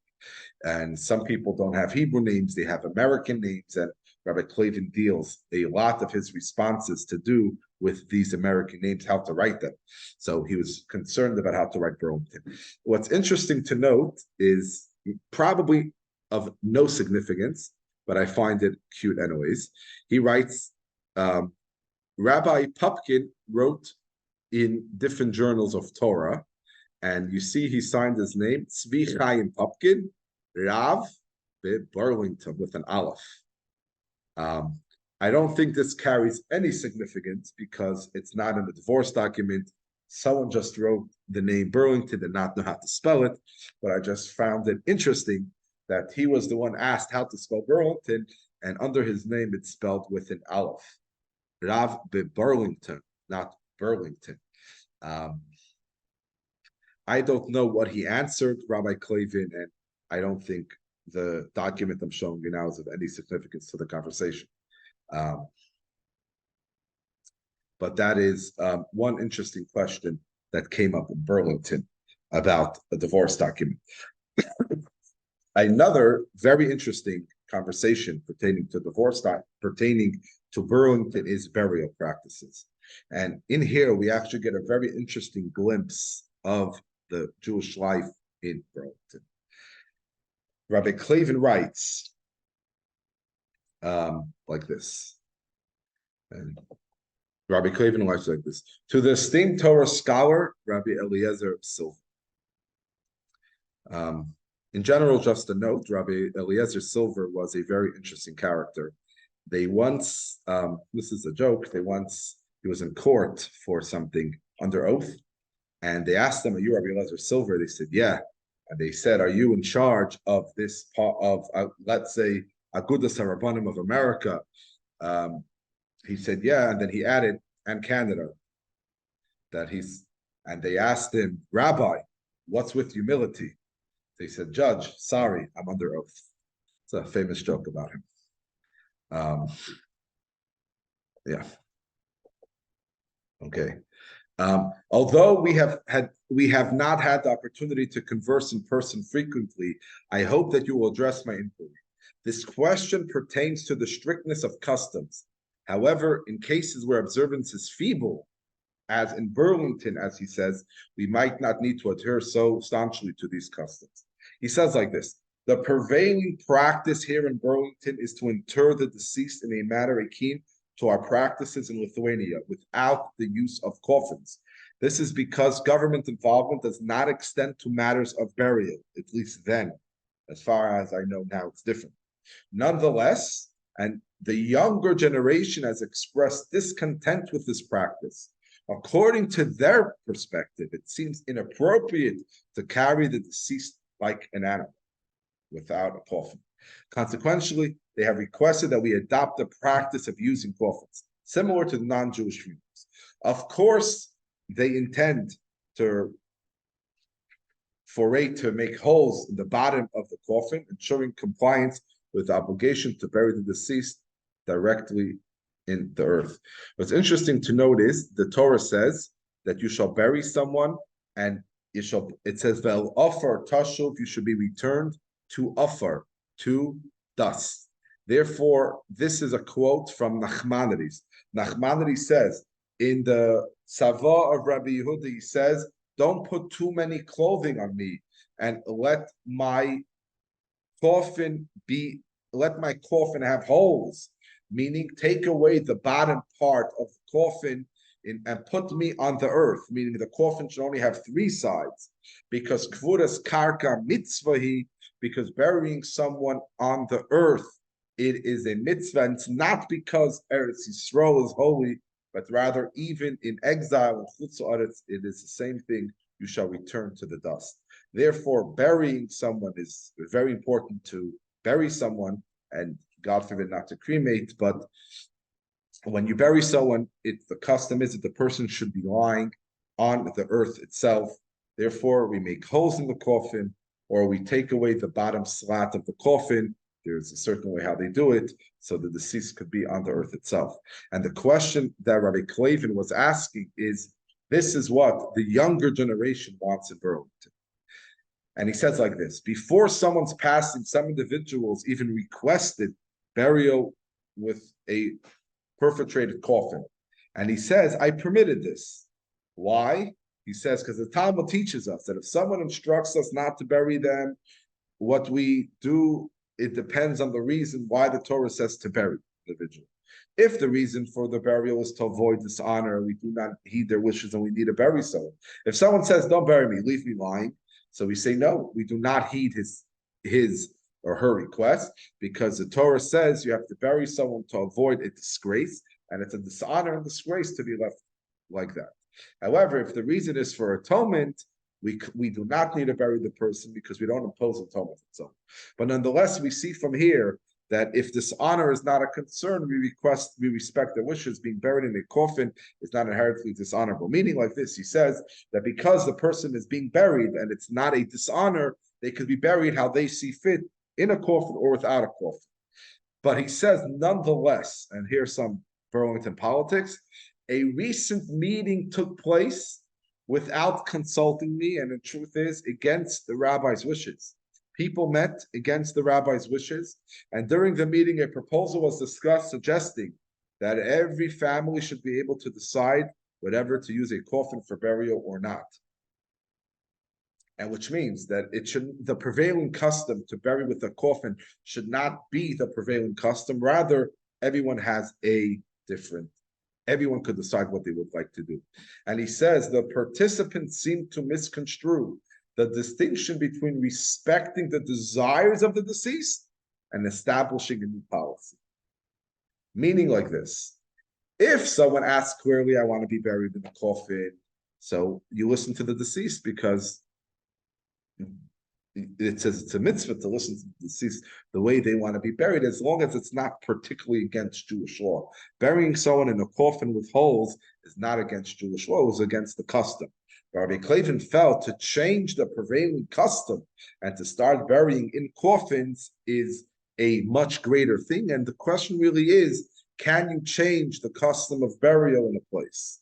And some people don't have Hebrew names, they have American names. And Rabbi Klavan deals a lot of his responses to do with these American names, how to write them. So he was concerned about how to write Burlington. What's interesting to note is probably of no significance, but I find it cute anyways. He writes, Rabbi Pupkin wrote in different journals of Torah, and you see he signed his name, Tzvi Chaim Pupkin, Rav Burlington with an Aleph. I don't think this carries any significance because it's not in the divorce document. Someone just wrote the name Burlington and not know how to spell it, but I just found it interesting that he was the one asked how to spell Burlington, and under his name it's spelled with an Aleph. Rav Burlington, not Burlington. I don't know what he answered Rabbi Klavan, and I don't think the document I'm showing you now is of any significance to the conversation. But that is one interesting question that came up in Burlington about a divorce document. Another very interesting conversation pertaining to divorce, pertaining to Burlington, is burial practices. And in here, we actually get a very interesting glimpse of the Jewish life in Burlington. Rabbi Klavan writes like this. And Rabbi Klavan writes like this. To the esteemed Torah scholar, Rabbi Eliezer Silver. In general, just a note, Rabbi Eliezer Silver was a very interesting character. They once, this is a joke, he was in court for something under oath, and they asked him, are you Rabbi Eliezer Silver? They said, yeah. And they said, are you in charge of this part of, let's say, Agudas HaRabbanim of America? He said, yeah. And then he added, and Canada. And they asked him, Rabbi, what's with humility? They said, Judge, sorry, I'm under oath. It's a famous joke about him. Yeah. Okay. Although we have not had the opportunity to converse in person frequently, I hope that you will address my inquiry. This question pertains to the strictness of customs. However, in cases where observance is feeble, as in Burlington, as he says, we might not need to adhere so staunchly to these customs. He says like this: the prevailing practice here in Burlington is to inter the deceased in a manner akin to our practices in Lithuania without the use of coffins. This is because government involvement does not extend to matters of burial, at least then. As far as I know now, it's different. Nonetheless, and the younger generation has expressed discontent with this practice. According to their perspective, it seems inappropriate to carry the deceased like an animal without a coffin. Consequently, they have requested that we adopt the practice of using coffins, similar to the non-Jewish funerals. Of course, they intend to foray to make holes in the bottom of the coffin, ensuring compliance with the obligation to bury the deceased directly in the earth. What's interesting to note is the Torah says that you shall bury someone, and it says, Vel offer tashuv, you should be returned to offer, to dust. Therefore, this is a quote from Nachmanides. Nachmanides says, in the Tzava of Rabbi Yehuda, he says, don't put too many clothing on me, and let my coffin have holes, meaning take away the bottom part of the coffin and put me on the earth, meaning the coffin should only have three sides, because kvuras karka mitzvahi, because burying someone on the earth, it is a mitzvah. And it's not because Eretz Yisrael is holy, but rather even in exile in Chutz La'aretz, it is the same thing. You shall return to the dust. Therefore, burying someone is very important. To bury someone, and God forbid, not to cremate, but when you bury someone, the custom is that the person should be lying on the earth itself. Therefore, we make holes in the coffin, or we take away the bottom slat of the coffin. There's a certain way how they do it, so the deceased could be on the earth itself. And the question that Rabbi Klavan was asking is, this is what the younger generation wants in Burlington. And he says like this: before someone's passing, some individuals even requested burial with a perforated coffin. And he says, I permitted this. Why? He says, because the Talmud teaches us that if someone instructs us not to bury them, what we do, it depends on the reason why the Torah says to bury the individual. If the reason for the burial is to avoid dishonor, we do not heed their wishes and we need to bury someone. If someone says, don't bury me, leave me lying, so we say, no, we do not heed his or her request, because the Torah says you have to bury someone to avoid a disgrace, and it's a dishonor and disgrace to be left like that. However, if the reason is for atonement, we do not need to bury the person because we don't impose atonement itself. But nonetheless, we see from here that if dishonor is not a concern, we respect their wishes. Being buried in a coffin is not inherently dishonorable. Meaning like this, he says that because the person is being buried and it's not a dishonor, they could be buried how they see fit, in a coffin or without a coffin. But he says, nonetheless, and here's some Burlington politics, a recent meeting took place without consulting me, and the truth is, against the rabbi's wishes. People met against the rabbi's wishes, and during the meeting, a proposal was discussed suggesting that every family should be able to decide whether to use a coffin for burial or not. And which means that the prevailing custom to bury with a coffin should not be the prevailing custom. Rather, everyone could decide what they would like to do. And he says the participants seem to misconstrue the distinction between respecting the desires of the deceased and establishing a new policy. Meaning like this: if someone asks clearly, I want to be buried in a coffin, so you listen to the deceased because it says it's a mitzvah to listen to the deceased the way they want to be buried, as long as it's not particularly against Jewish law. Burying someone in a coffin with holes is not against Jewish law, it was against the custom. Rabbi Klavan felt to change the prevailing custom and to start burying in coffins is a much greater thing. And the question really is, can you change the custom of burial in a place?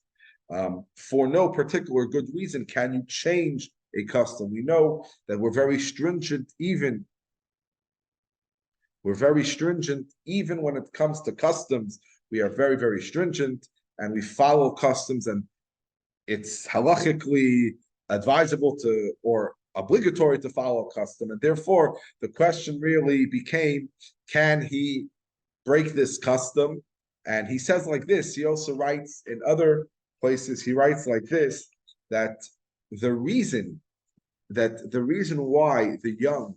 For no particular good reason can you change a custom. We know that we're very stringent even when it comes to customs. We are very, very stringent, and we follow customs, and it's halachically advisable to or obligatory to follow custom. And therefore, the question really became, can he break this custom? And he says like this. He also writes in other places, he writes like this, that the reason why the young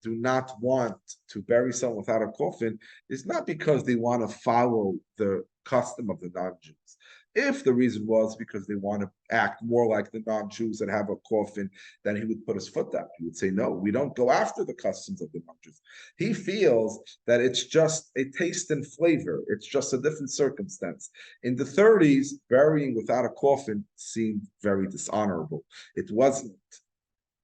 do not want to bury someone without a coffin is not because they want to follow the custom of the non-Jews. If the reason was because they want to act more like the non-Jews that have a coffin, then he would put his foot down. He would say, no, we don't go after the customs of the non-Jews. He feels that it's just a taste and flavor. It's just a different circumstance. In the 30s, burying without a coffin seemed very dishonorable. It wasn't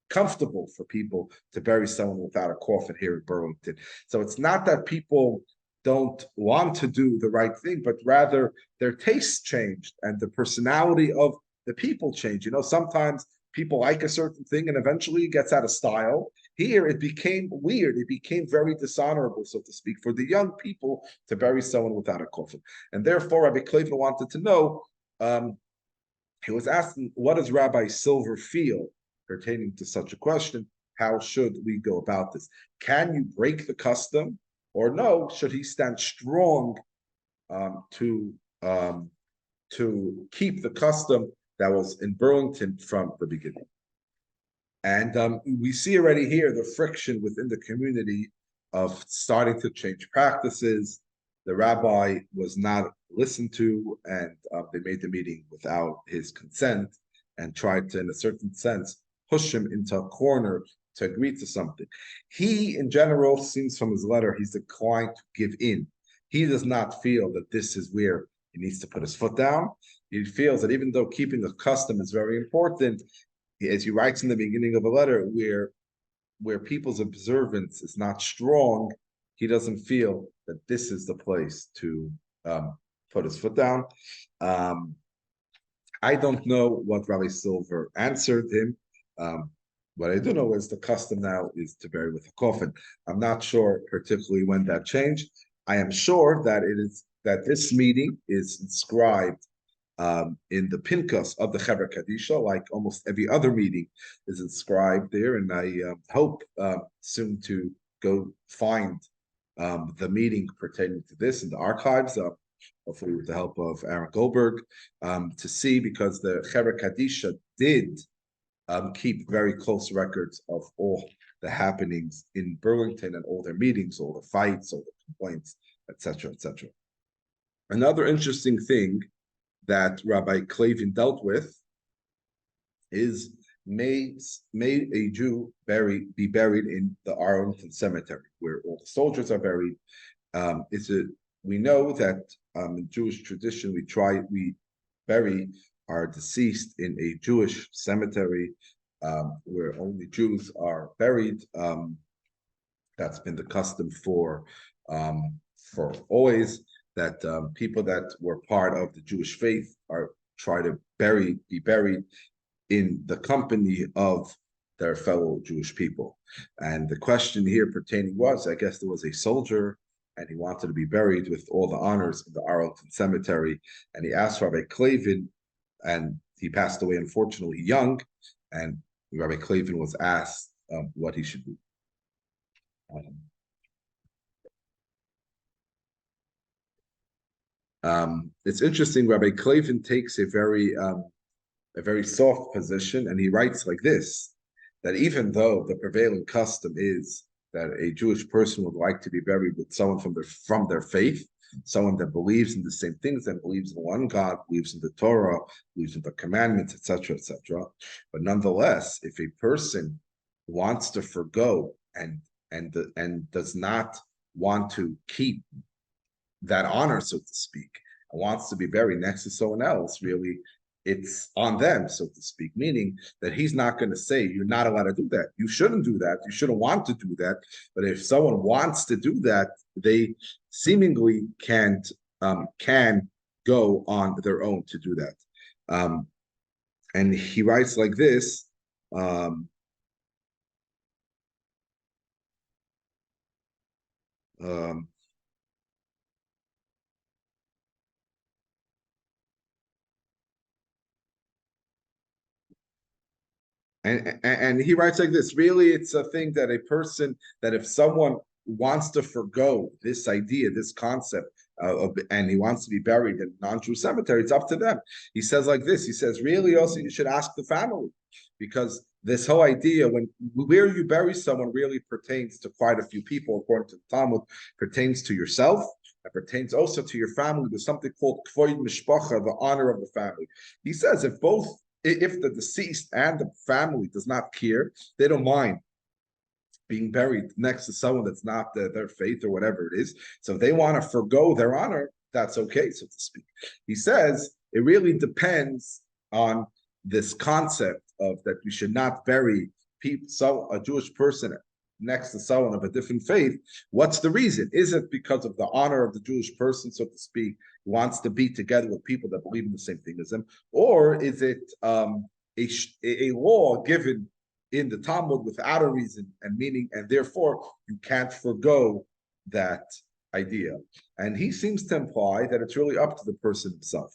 comfortable for people to bury someone without a coffin here in Burlington. So it's not that people don't want to do the right thing, but rather their tastes changed and the personality of the people changed. You know, sometimes people like a certain thing and eventually it gets out of style. Here it became weird. It became very dishonorable, so to speak, for the young people to bury someone without a coffin. And therefore, Rabbi Klavan wanted to know, he was asking, what does Rabbi Silver feel pertaining to such a question? How should we go about this? Can you break the custom, or no? Should he stand strong to keep the custom that was in Burlington from the beginning? And we see already here the friction within the community of starting to change practices. The rabbi was not listened to, and they made the meeting without his consent and tried to, in a certain sense, push him into a corner agree to something. He, in general, seems from his letter, he's declined to give in. He does not feel that this is where he needs to put his foot down. He feels that even though keeping a custom is very important, as he writes in the beginning of a letter, where people's observance is not strong, he doesn't feel that this is the place to put his foot down. I don't know what Rabbi Silver answered him. What I do know is the custom now is to bury with a coffin. I'm not sure particularly when that changed. I am sure that this meeting is inscribed in the Pinkas of the Chevra Kadisha, like almost every other meeting is inscribed there. And I hope soon to go find the meeting pertaining to this in the archives, hopefully with the help of Aaron Goldberg, to see, because the Chevra Kadisha did keep very close records of all the happenings in Burlington and all their meetings, all the fights, all the complaints, etc., etc. Another interesting thing that Rabbi Klavan dealt with is may a Jew be buried in the Arlington Cemetery, where all the soldiers are buried. We know that in Jewish tradition we bury our deceased in a Jewish cemetery where only Jews are buried. That's been the custom for always, that people that were part of the Jewish faith try to be buried in the company of their fellow Jewish people. And the question here pertaining was, I guess there was a soldier and he wanted to be buried with all the honors in the Arlington Cemetery. And he asked Rabbi Klavan, and he passed away, unfortunately, young. And Rabbi Klavan was asked what he should do. It's interesting. Rabbi Klavan takes a very soft position, and he writes like this: that even though the prevailing custom is that a Jewish person would like to be buried with someone from their faith, someone that believes in the same things, that believes in one God, believes in the Torah, believes in the commandments, etc., etc. But nonetheless, if a person wants to forgo and does not want to keep that honor, so to speak, and wants to be buried next to someone else, really, it's on them, so to speak, meaning that he's not going to say, you're not allowed to do that. You shouldn't do that. You shouldn't want to do that. But if someone wants to do that, they seemingly can go on their own to do that. And he writes like this, and he writes like this: really, it's a thing that a person, that if someone wants to forgo this idea, this concept, and he wants to be buried in a non-Jew cemetery, it's up to them. He says like this: he says, really, also you should ask the family, because this whole idea, where you bury someone, really pertains to quite a few people, according to the Talmud, pertains to yourself. It pertains also to your family. There's something called kvoid mishpacha, the honor of the family. He says if the deceased and the family does not care, they don't mind being buried next to someone that's not their faith or whatever it is. So if they want to forgo their honor, that's okay, so to speak. He says it really depends on this concept of that we should not bury a Jewish person next to someone of a different faith. What's the reason? Is it because of the honor of the Jewish person, so to speak, who wants to be together with people that believe in the same thing as him? Or is it a law given in the Talmud without a reason and meaning, and therefore you can't forgo that idea? And he seems to imply that it's really up to the person himself.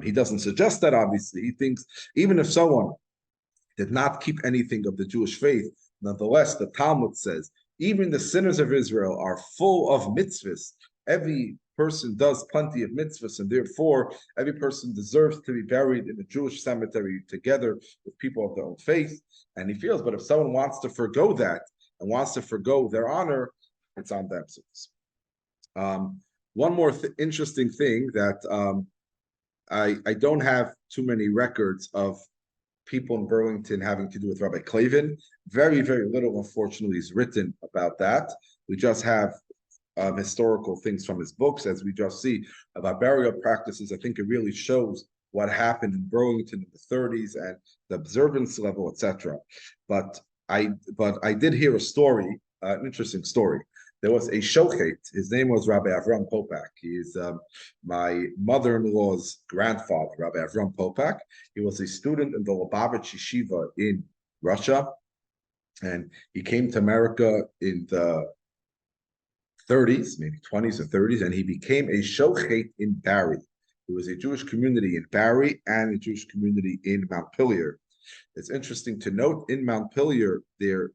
He doesn't suggest that, obviously. He thinks even if someone did not keep anything of the Jewish faith, nonetheless, the Talmud says, even the sinners of Israel are full of mitzvahs. Every person does plenty of mitzvahs, and therefore every person deserves to be buried in a Jewish cemetery together with people of their own faith. And he feels, but if someone wants to forgo that and wants to forgo their honor, it's on them. One more interesting thing that I don't have too many records of people in Burlington having to do with Rabbi Klavan. Very, very little, unfortunately, is written about that. We just have historical things from his books, as we just see about burial practices. I think it really shows what happened in Burlington in the 30s and the observance level, etc. But I did hear a story, an interesting story. There was a shochet. His name was Rabbi Avram Popak. He is my mother-in-law's grandfather, Rabbi Avram Popak. He was a student in the Lubavitch Yeshiva in Russia, and he came to America in the 30s, maybe 20s or 30s, and he became a shochet in Barry. There was a Jewish community in Barry and a Jewish community in Montpelier. It's interesting to note in Montpelier, there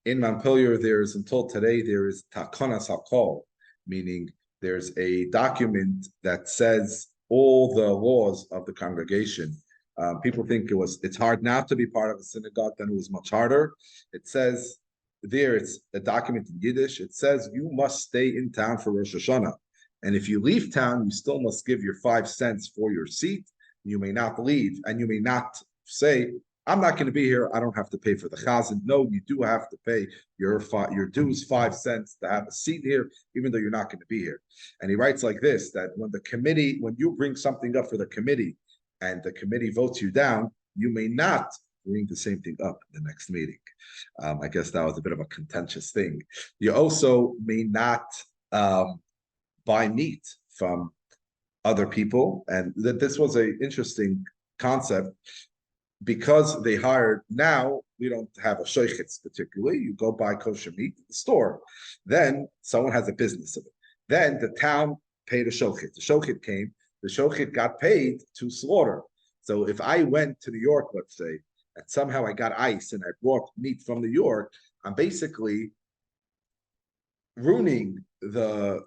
in Montpelier, there's until today, there is Takonas HaKol, meaning there's a document that says all the laws of the congregation. People think it's hard not to be part of a synagogue, then it was much harder. It says there, it's a document in Yiddish. It says you must stay in town for Rosh Hashanah. And if you leave town, you still must give your 5 cents for your seat. You may not leave, and you may not say, I'm not going to be here. I don't have to pay for the chazan. No, you do have to pay your dues, 5 cents to have a seat here, even though you're not going to be here. And he writes like this, that when you bring something up for the committee and the committee votes you down, you may not bring the same thing up in the next meeting. I guess that was a bit of a contentious thing. You also may not buy meat from other people. And that this was an interesting concept. Because they hired, now we don't have a shochetz particularly. You go buy kosher meat at the store. Then someone has a business of it. Then the town paid a shochet. The shochet came. The shochet got paid to slaughter. So if I went to New York, let's say, and somehow I got ice and I brought meat from New York, I'm basically ruining the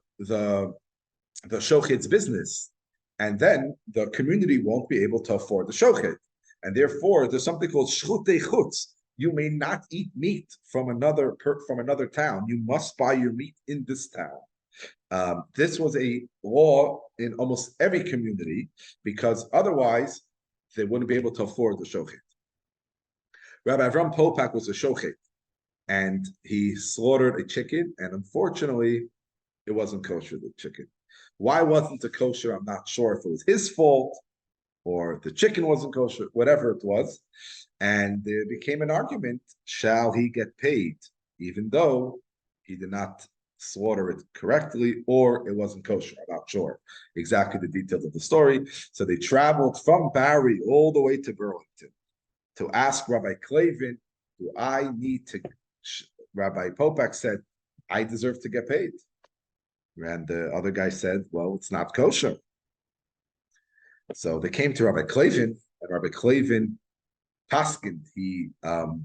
shochet's business. And then the community won't be able to afford the shochet. And therefore, there's something called shrutei chutz. You may not eat meat from another town. You must buy your meat in this town. This was a law in almost every community because otherwise they wouldn't be able to afford the shochet. Rabbi Avram Popak was a shochet, and he slaughtered a chicken, and unfortunately, it wasn't kosher, the chicken. Why wasn't it kosher? I'm not sure if it was his fault or the chicken wasn't kosher, whatever it was. And there became an argument, shall he get paid, even though he did not slaughter it correctly or it wasn't kosher? I'm not sure exactly the details of the story. So they traveled from Barry all the way to Burlington to ask Rabbi Klavan, do I need to, Rabbi Popak said, I deserve to get paid. And the other guy said, well, it's not kosher. So they came to Rabbi Klavan, and Rabbi Klavan Paskin, I'm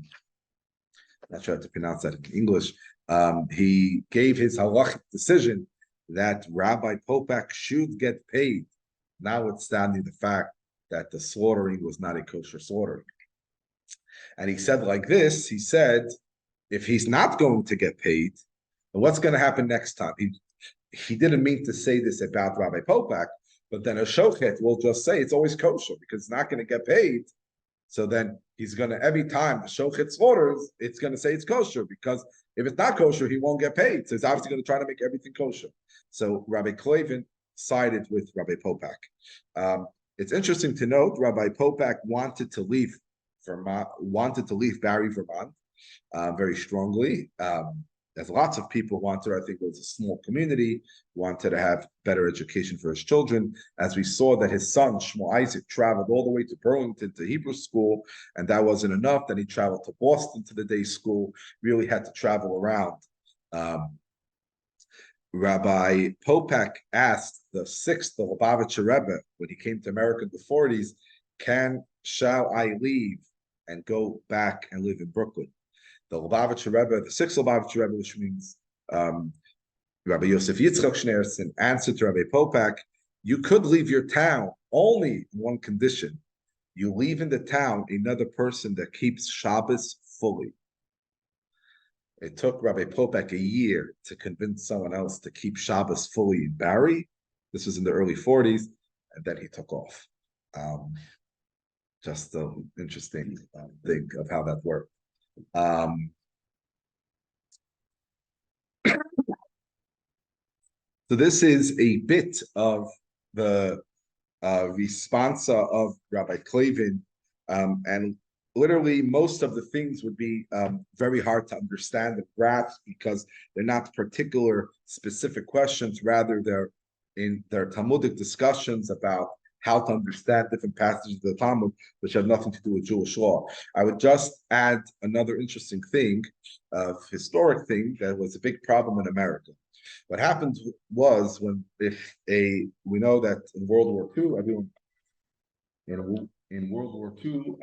not sure how to pronounce that in English, he gave his halachic decision that Rabbi Popak should get paid, notwithstanding the fact that the slaughtering was not a kosher slaughtering. And he said like this, he said, if he's not going to get paid, then what's going to happen next time? He didn't mean to say this about Rabbi Popak, but then a shochet will just say it's always kosher because it's not going to get paid. So then he's going to, every time the shochet slaughters, it's going to say it's kosher because if it's not kosher, he won't get paid. So he's obviously going to try to make everything kosher. So Rabbi Klavan sided with Rabbi Popak. It's interesting to note Rabbi Popak wanted to leave Barry, Vermont, very strongly. As lots of people wanted, I think it was a small community, wanted to have better education for his children. As we saw that his son, Shmuel Isaac, traveled all the way to Burlington to Hebrew school, and that wasn't enough. Then he traveled to Boston to the day school, really had to travel around. Rabbi Popak asked the Lubavitcher Rebbe, when he came to America in the 40s, shall I leave and go back and live in Brooklyn? The Lubavitcher Rebbe, the sixth Lubavitcher Rebbe, which means Rabbi Yosef Yitzchak Schneerson, answered to Rabbi Popak, you could leave your town only in one condition. You leave in the town another person that keeps Shabbos fully. It took Rabbi Popak a year to convince someone else to keep Shabbos fully in Barry. This was in the early 40s, and then he took off. Just an interesting thing of how that worked. So this is a bit of the responsa of Rabbi Klavan, and literally most of the things would be very hard to understand and grasp because they're not particular specific questions, rather they're in their Talmudic discussions about how to understand different passages of the Talmud, which have nothing to do with Jewish law. I would just add another interesting thing, historic thing that was a big problem in America. What happened was we know that in World War II, in World War II,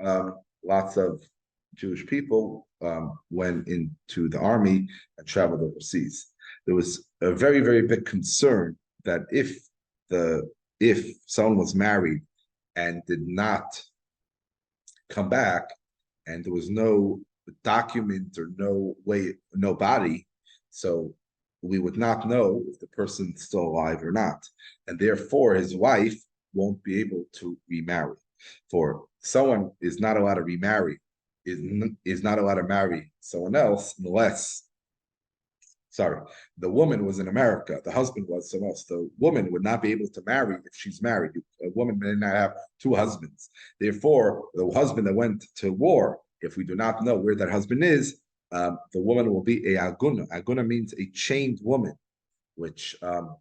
lots of Jewish people went into the army and traveled overseas. There was a very, very big concern that if someone was married and did not come back, and there was no document or no body, so we would not know if the person's still alive or not, and therefore his wife won't be able to remarry. For someone is not allowed to remarry, is not allowed to marry someone else unless, the woman was in America, the husband was someone else. The woman would not be able to marry if she's married. A woman may not have two husbands. Therefore, the husband that went to war, if we do not know where that husband is, the woman will be a aguna. Aguna means a chained woman, which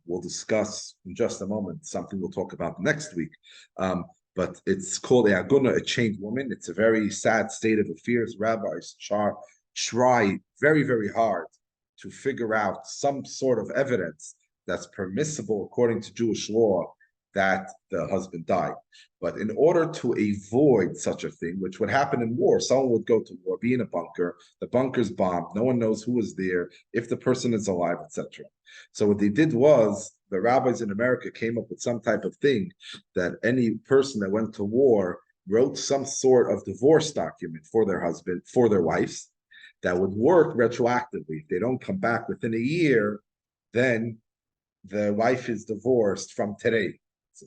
we'll discuss in just a moment, something we'll talk about next week. But it's called a aguna, a chained woman. It's a very sad state of affairs. Rabbis try very, very hard to figure out some sort of evidence that's permissible according to Jewish law that the husband died. But in order to avoid such a thing, which would happen in war, someone would go to war, be in a bunker, the bunker's bombed, no one knows who was there, if the person is alive, etc. So what they did was, the rabbis in America came up with some type of thing that any person that went to war wrote some sort of divorce document for their husband, for their wives, that would work retroactively. If they don't come back within a year, then the wife is divorced from today. So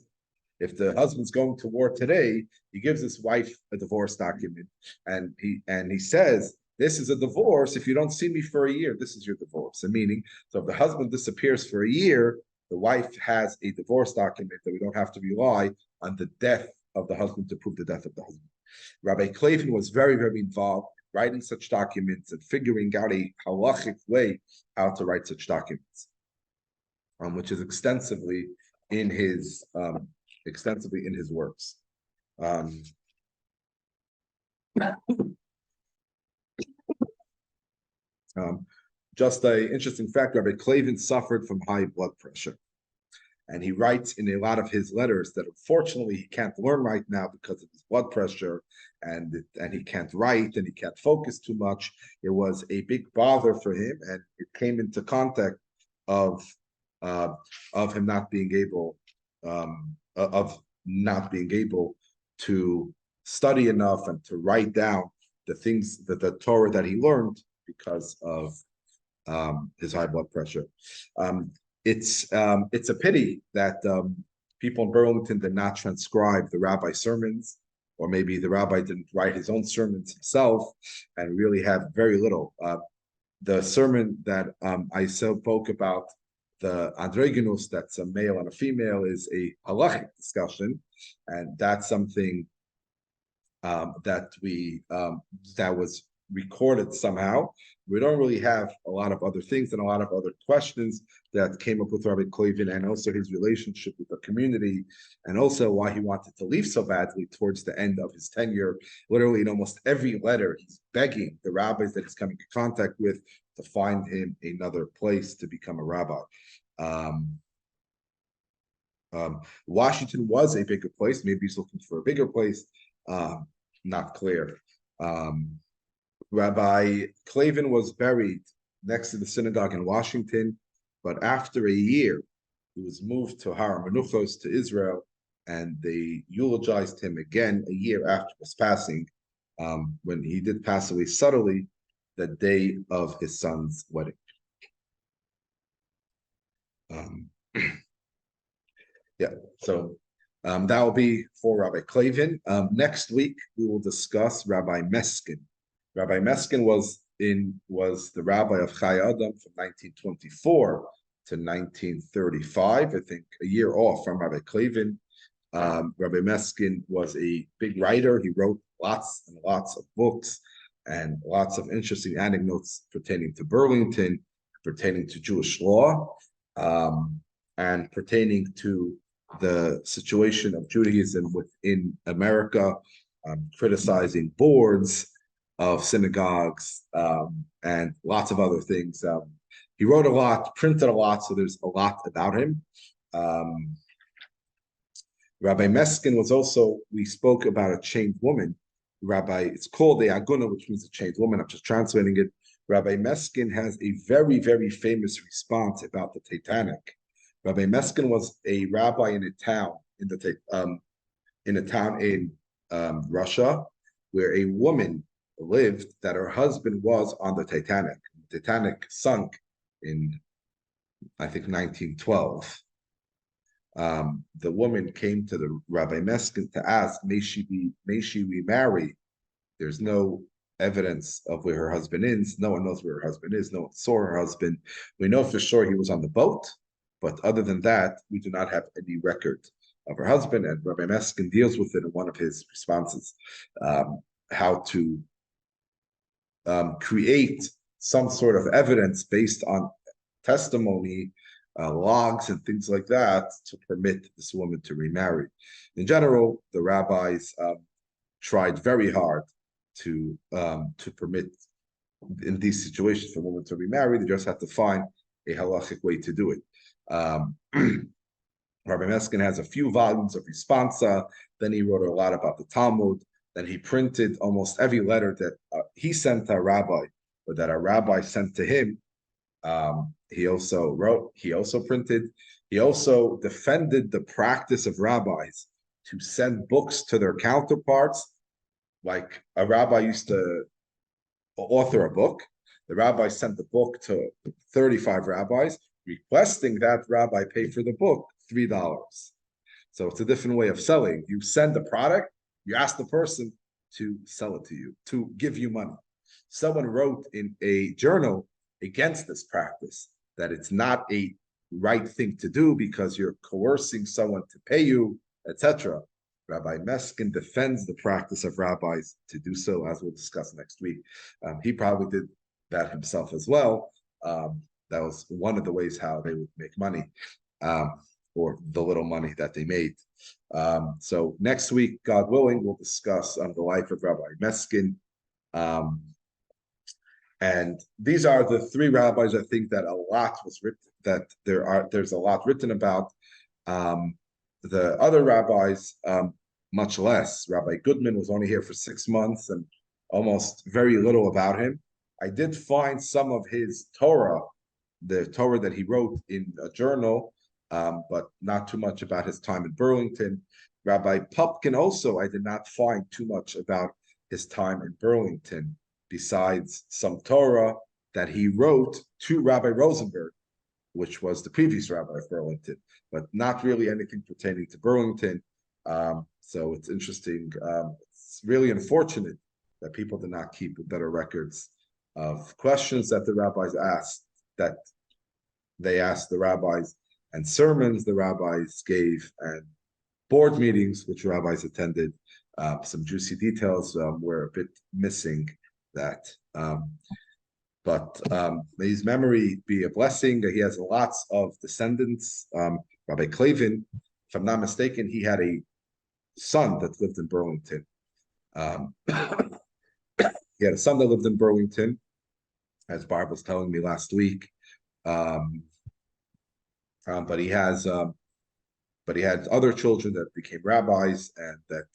if the husband's going to war today, he gives his wife a divorce document, and he says, this is a divorce. If you don't see me for a year, this is your divorce. And meaning, so if the husband disappears for a year, the wife has a divorce document that we don't have to rely on the death of the husband to prove the death of the husband. Rabbi Klavan was very, very involved writing such documents and figuring out a halachic way how to write such documents, which is extensively in his works. Just an interesting fact: Rabbi Klavan suffered from high blood pressure, and he writes in a lot of his letters that unfortunately he can't learn right now because of his blood pressure, and he can't write and he can't focus too much. It was a big bother for him, and it came into contact of him not being able to study enough and to write down the things that the Torah that he learned because of his high blood pressure. It's a pity that people in Burlington did not transcribe the rabbi sermons, or maybe the rabbi didn't write his own sermons himself and really have very little. The sermon that I spoke about, the androgynous, that's a male and a female, is a halachic discussion, and that's something that was recorded somehow. We don't really have a lot of other things and a lot of other questions that came up with Rabbi Klavan, and also his relationship with the community, and also why he wanted to leave so badly towards the end of his tenure. Literally in almost every letter, he's begging the rabbis that he's coming in contact with to find him another place to become a rabbi. Washington was a bigger place. Maybe he's looking for a bigger place. Not clear. Rabbi Klavan was buried next to the synagogue in Washington, but after a year, he was moved to Har Menuchos, to Israel, and they eulogized him again a year after his passing, when he did pass away subtly the day of his son's wedding. Yeah. So that will be for Rabbi Klavan. Next week we will discuss Rabbi Meskin. Rabbi Meskin was the rabbi of Chai Adam from 1924 to 1935. I think a year off from Rabbi Klavan. Rabbi Meskin was a big writer. He wrote lots and lots of books and lots of interesting anecdotes pertaining to Burlington, pertaining to Jewish law, and pertaining to the situation of Judaism within America, criticizing boards of synagogues, and lots of other things. He wrote a lot, printed a lot, so there's a lot about him. Rabbi Meskin was also, we spoke about a chained woman. It's called a aguna, which means a chained woman. I'm just translating it. Rabbi Meskin has a very, very famous response about the Titanic. Rabbi Meskin was a rabbi in a town in Russia, where a woman lived that her husband was on the Titanic. The Titanic sunk in, I think, 1912. The woman came to the Rabbi Meskin to ask, may she remarry? There's no evidence of where her husband is. No one knows where her husband is. No one saw her husband. We know for sure he was on the boat, but other than that, we do not have any record of her husband. And Rabbi Meskin deals with it in one of his responses, how to create some sort of evidence based on testimony, logs and things like that, to permit this woman to remarry. In general, the rabbis tried very hard to permit in these situations for women to remarry. They just had to find a halachic way to do it. Rabbi Meskin has a few volumes of Responsa. Then he wrote a lot about the Talmud. Then he printed almost every letter that he sent to a rabbi, or that a rabbi sent to him. He also wrote, he also printed, he also defended the practice of rabbis to send books to their counterparts. Like a rabbi used to author a book. The rabbi sent the book to 35 rabbis, requesting that rabbi pay for the book $3. So it's a different way of selling. You send the product, you ask the person to sell it to you, to give you money. Someone wrote in a journal against this practice, that it's not a right thing to do because you're coercing someone to pay you, etc. Rabbi Meskin defends the practice of rabbis to do so, as we'll discuss next week. He probably did that himself as well. That was one of the ways how they would make money, or the little money that they made. So next week, God willing, we'll discuss the life of Rabbi Meskin. And these are the three rabbis, I think, that a lot was written, that there's a lot written about. The other rabbis, much less. Rabbi Goodman was only here for 6 months, and almost very little about him. I did find some of his Torah, the Torah that he wrote in a journal, but not too much about his time in Burlington. Rabbi Pupkin also, I did not find too much about his time in Burlington, besides some Torah that he wrote to Rabbi Rosenberg, which was the previous rabbi of Burlington, but not really anything pertaining to Burlington. So it's interesting. It's really unfortunate that people did not keep better records of questions that the rabbis asked, that they asked the rabbis, and sermons the rabbis gave, and board meetings which rabbis attended. Some juicy details were a bit missing that. But may his memory be a blessing. He has lots of descendants. Rabbi Klavan, if I'm not mistaken, he had a son that lived in Burlington. He had a son that lived in Burlington, as Barb was telling me last week. But he had other children that became rabbis, and that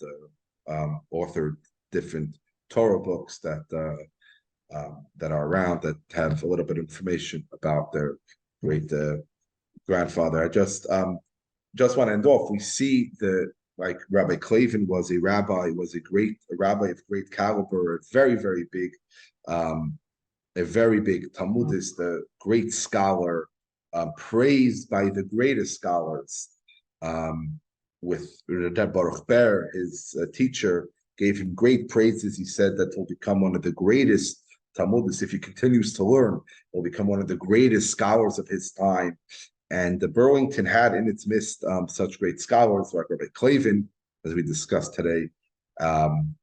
authored different Torah books that are around, that have a little bit of information about their great grandfather. I just want to end off. We see like Rabbi Klavan was a rabbi, was a rabbi of great caliber, a very, very big Talmudist, a great scholar, praised by the greatest scholars with Reb Baruch Ber, his teacher, gave him great praises. He said that he'll become one of the greatest Talmudists. If he continues to learn, he'll become one of the greatest scholars of his time. And the Burlington had in its midst such great scholars like Rabbi Klavan, as we discussed today, and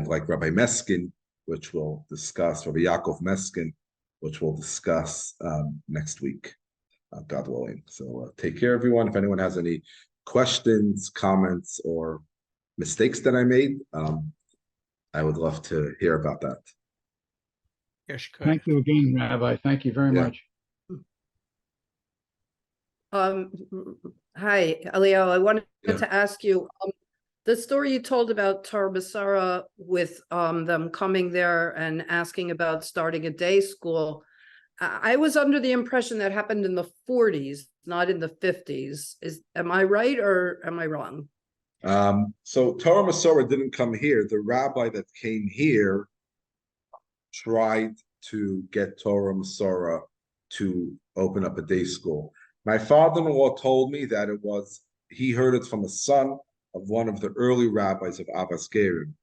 like Rabbi Meskin, which we'll discuss, Rabbi Yaakov Meskin, which we'll discuss next week, God willing. So take care, everyone. If anyone has any questions, comments, or mistakes that I made, I would love to hear about that. Yes, good. Thank you again, Rabbi. Thank you very much. Hi, Eliyahu. I wanted to ask you, the story you told about Torah Basara with them coming there and asking about starting a day school. I was under the impression that happened in the 40s, not in the 50s. Am I right or am I wrong? So Torah Masorah didn't come here. The rabbi that came here tried to get Torah Masorah to open up a day school. My father-in-law told me that he heard it from a son of one of the early rabbis of Avas Gerim.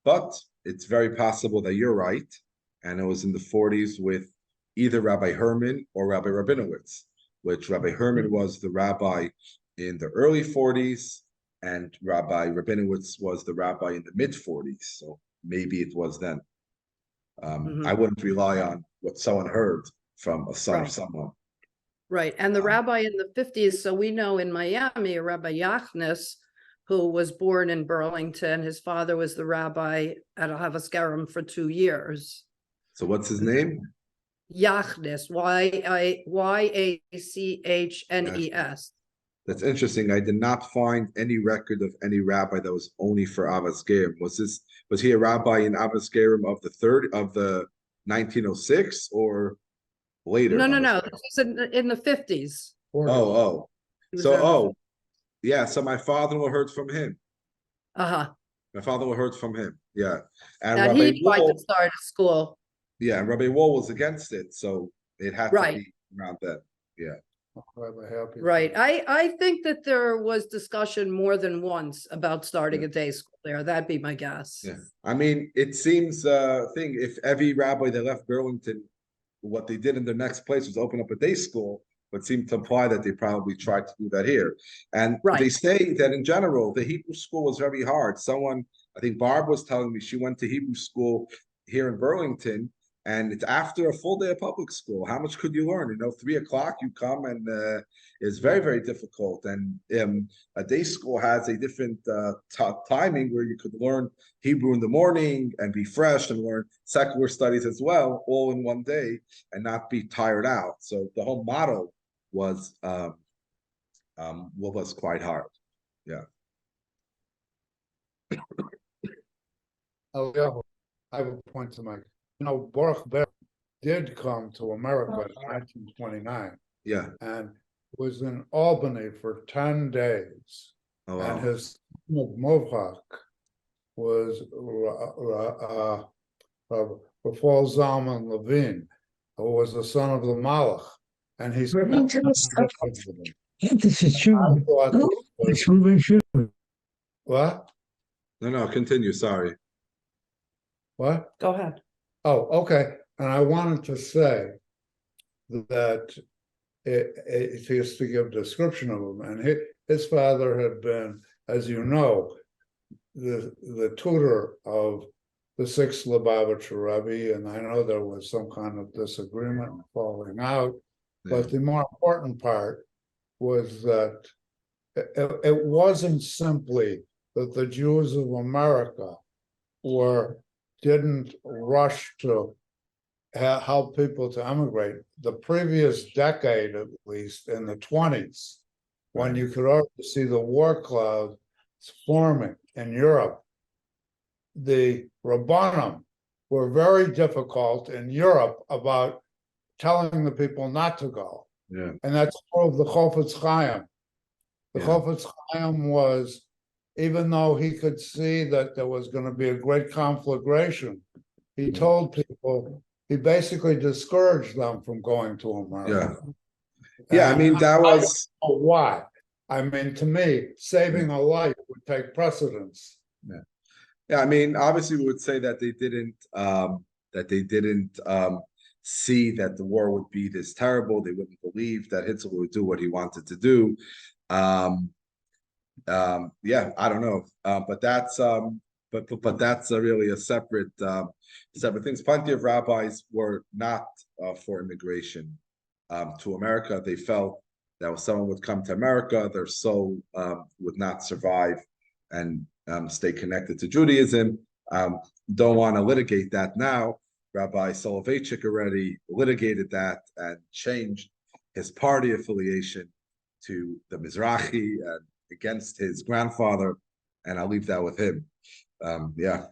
But it's very possible that you're right. And it was in the 40s with either Rabbi Herman or Rabbi Rabinowitz, which Rabbi Herman was the rabbi in the early 40s, and Rabbi Rabinowitz was the rabbi in the mid-40s. So maybe it was then. I wouldn't rely on what someone heard from a son of someone. Right. And the rabbi in the 50s, so we know in Miami, Rabbi Yachnis, who was born in Burlington, his father was the rabbi at Havas Garam for 2 years. So what's his name? Yachnis, Yachnes. That's interesting. I did not find any record of any rabbi that was only for Avas Gerim. Was he a rabbi in Avas Gerim of the 1906 or later? No. This was in the 50s. Yeah. So my father-in-law heard from him. My father-in-law heard from him. Yeah. And Rabbi he tried to start a school. Yeah, and Rabbi Wall was against it, so it had to be around then. Yeah. Right. I think that there was discussion more than once about starting a day school there. That'd be my guess. Yeah. I mean, it seems if every rabbi that left Burlington, what they did in their next place was open up a day school, would seem to imply that they probably tried to do that here. And they say that in general, the Hebrew school was very hard. I think Barb was telling me she went to Hebrew school here in Burlington, and it's after a full day of public school. How much could you learn? 3 o'clock you come, and it's very, very difficult. And a day school has a different timing where you could learn Hebrew in the morning and be fresh and learn secular studies as well, all in one day, and not be tired out. So the whole model was quite hard. Yeah. Eliyahu, I have a point to make. Baruch Ber did come to America in 1929. Yeah. And was in Albany for 10 days. Oh, wow. And his son of Movhak was Rafal Zalman Levine, who was the son of the Malach. And he's what? No, continue. Sorry. What? Go ahead. Oh, okay. And I wanted to say that it used to give a description of him. And his father had been, as you know, the tutor of the 6th Lubavitcher Rebbe. And I know there was some kind of disagreement and falling out. But the more important part was that it wasn't simply that the Jews of America didn't rush to help people to emigrate. The previous decade, at least in the 20s, when you could already see the war cloud forming in Europe, the Rabbanim were very difficult in Europe about telling the people not to go. Yeah. And that's all of the Chofetz Chaim. The Chofetz Chaim was, even though he could see that there was going to be a great conflagration, he told people, he basically discouraged them from going to America. Yeah. I mean, that was why. I mean, to me, saving a life would take precedence. Yeah, I mean, obviously, we would say that they didn't see that the war would be this terrible. They wouldn't believe that Hitler would do what he wanted to do. Yeah, I don't know, but that's really a separate thing. Plenty of rabbis were not for immigration to America. They felt that if someone would come to America, their soul would not survive and stay connected to Judaism. Don't want to litigate that now. Rabbi Soloveitchik already litigated that and changed his party affiliation to the Mizrahi and against his grandfather, and I'll leave that with him. Yeah,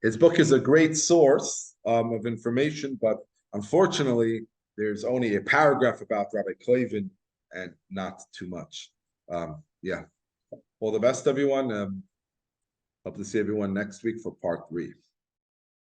his book is a great source of information, but unfortunately, there's only a paragraph about Rabbi Klavan and not too much. Yeah, all the best, everyone. Hope to see everyone next week for part 3.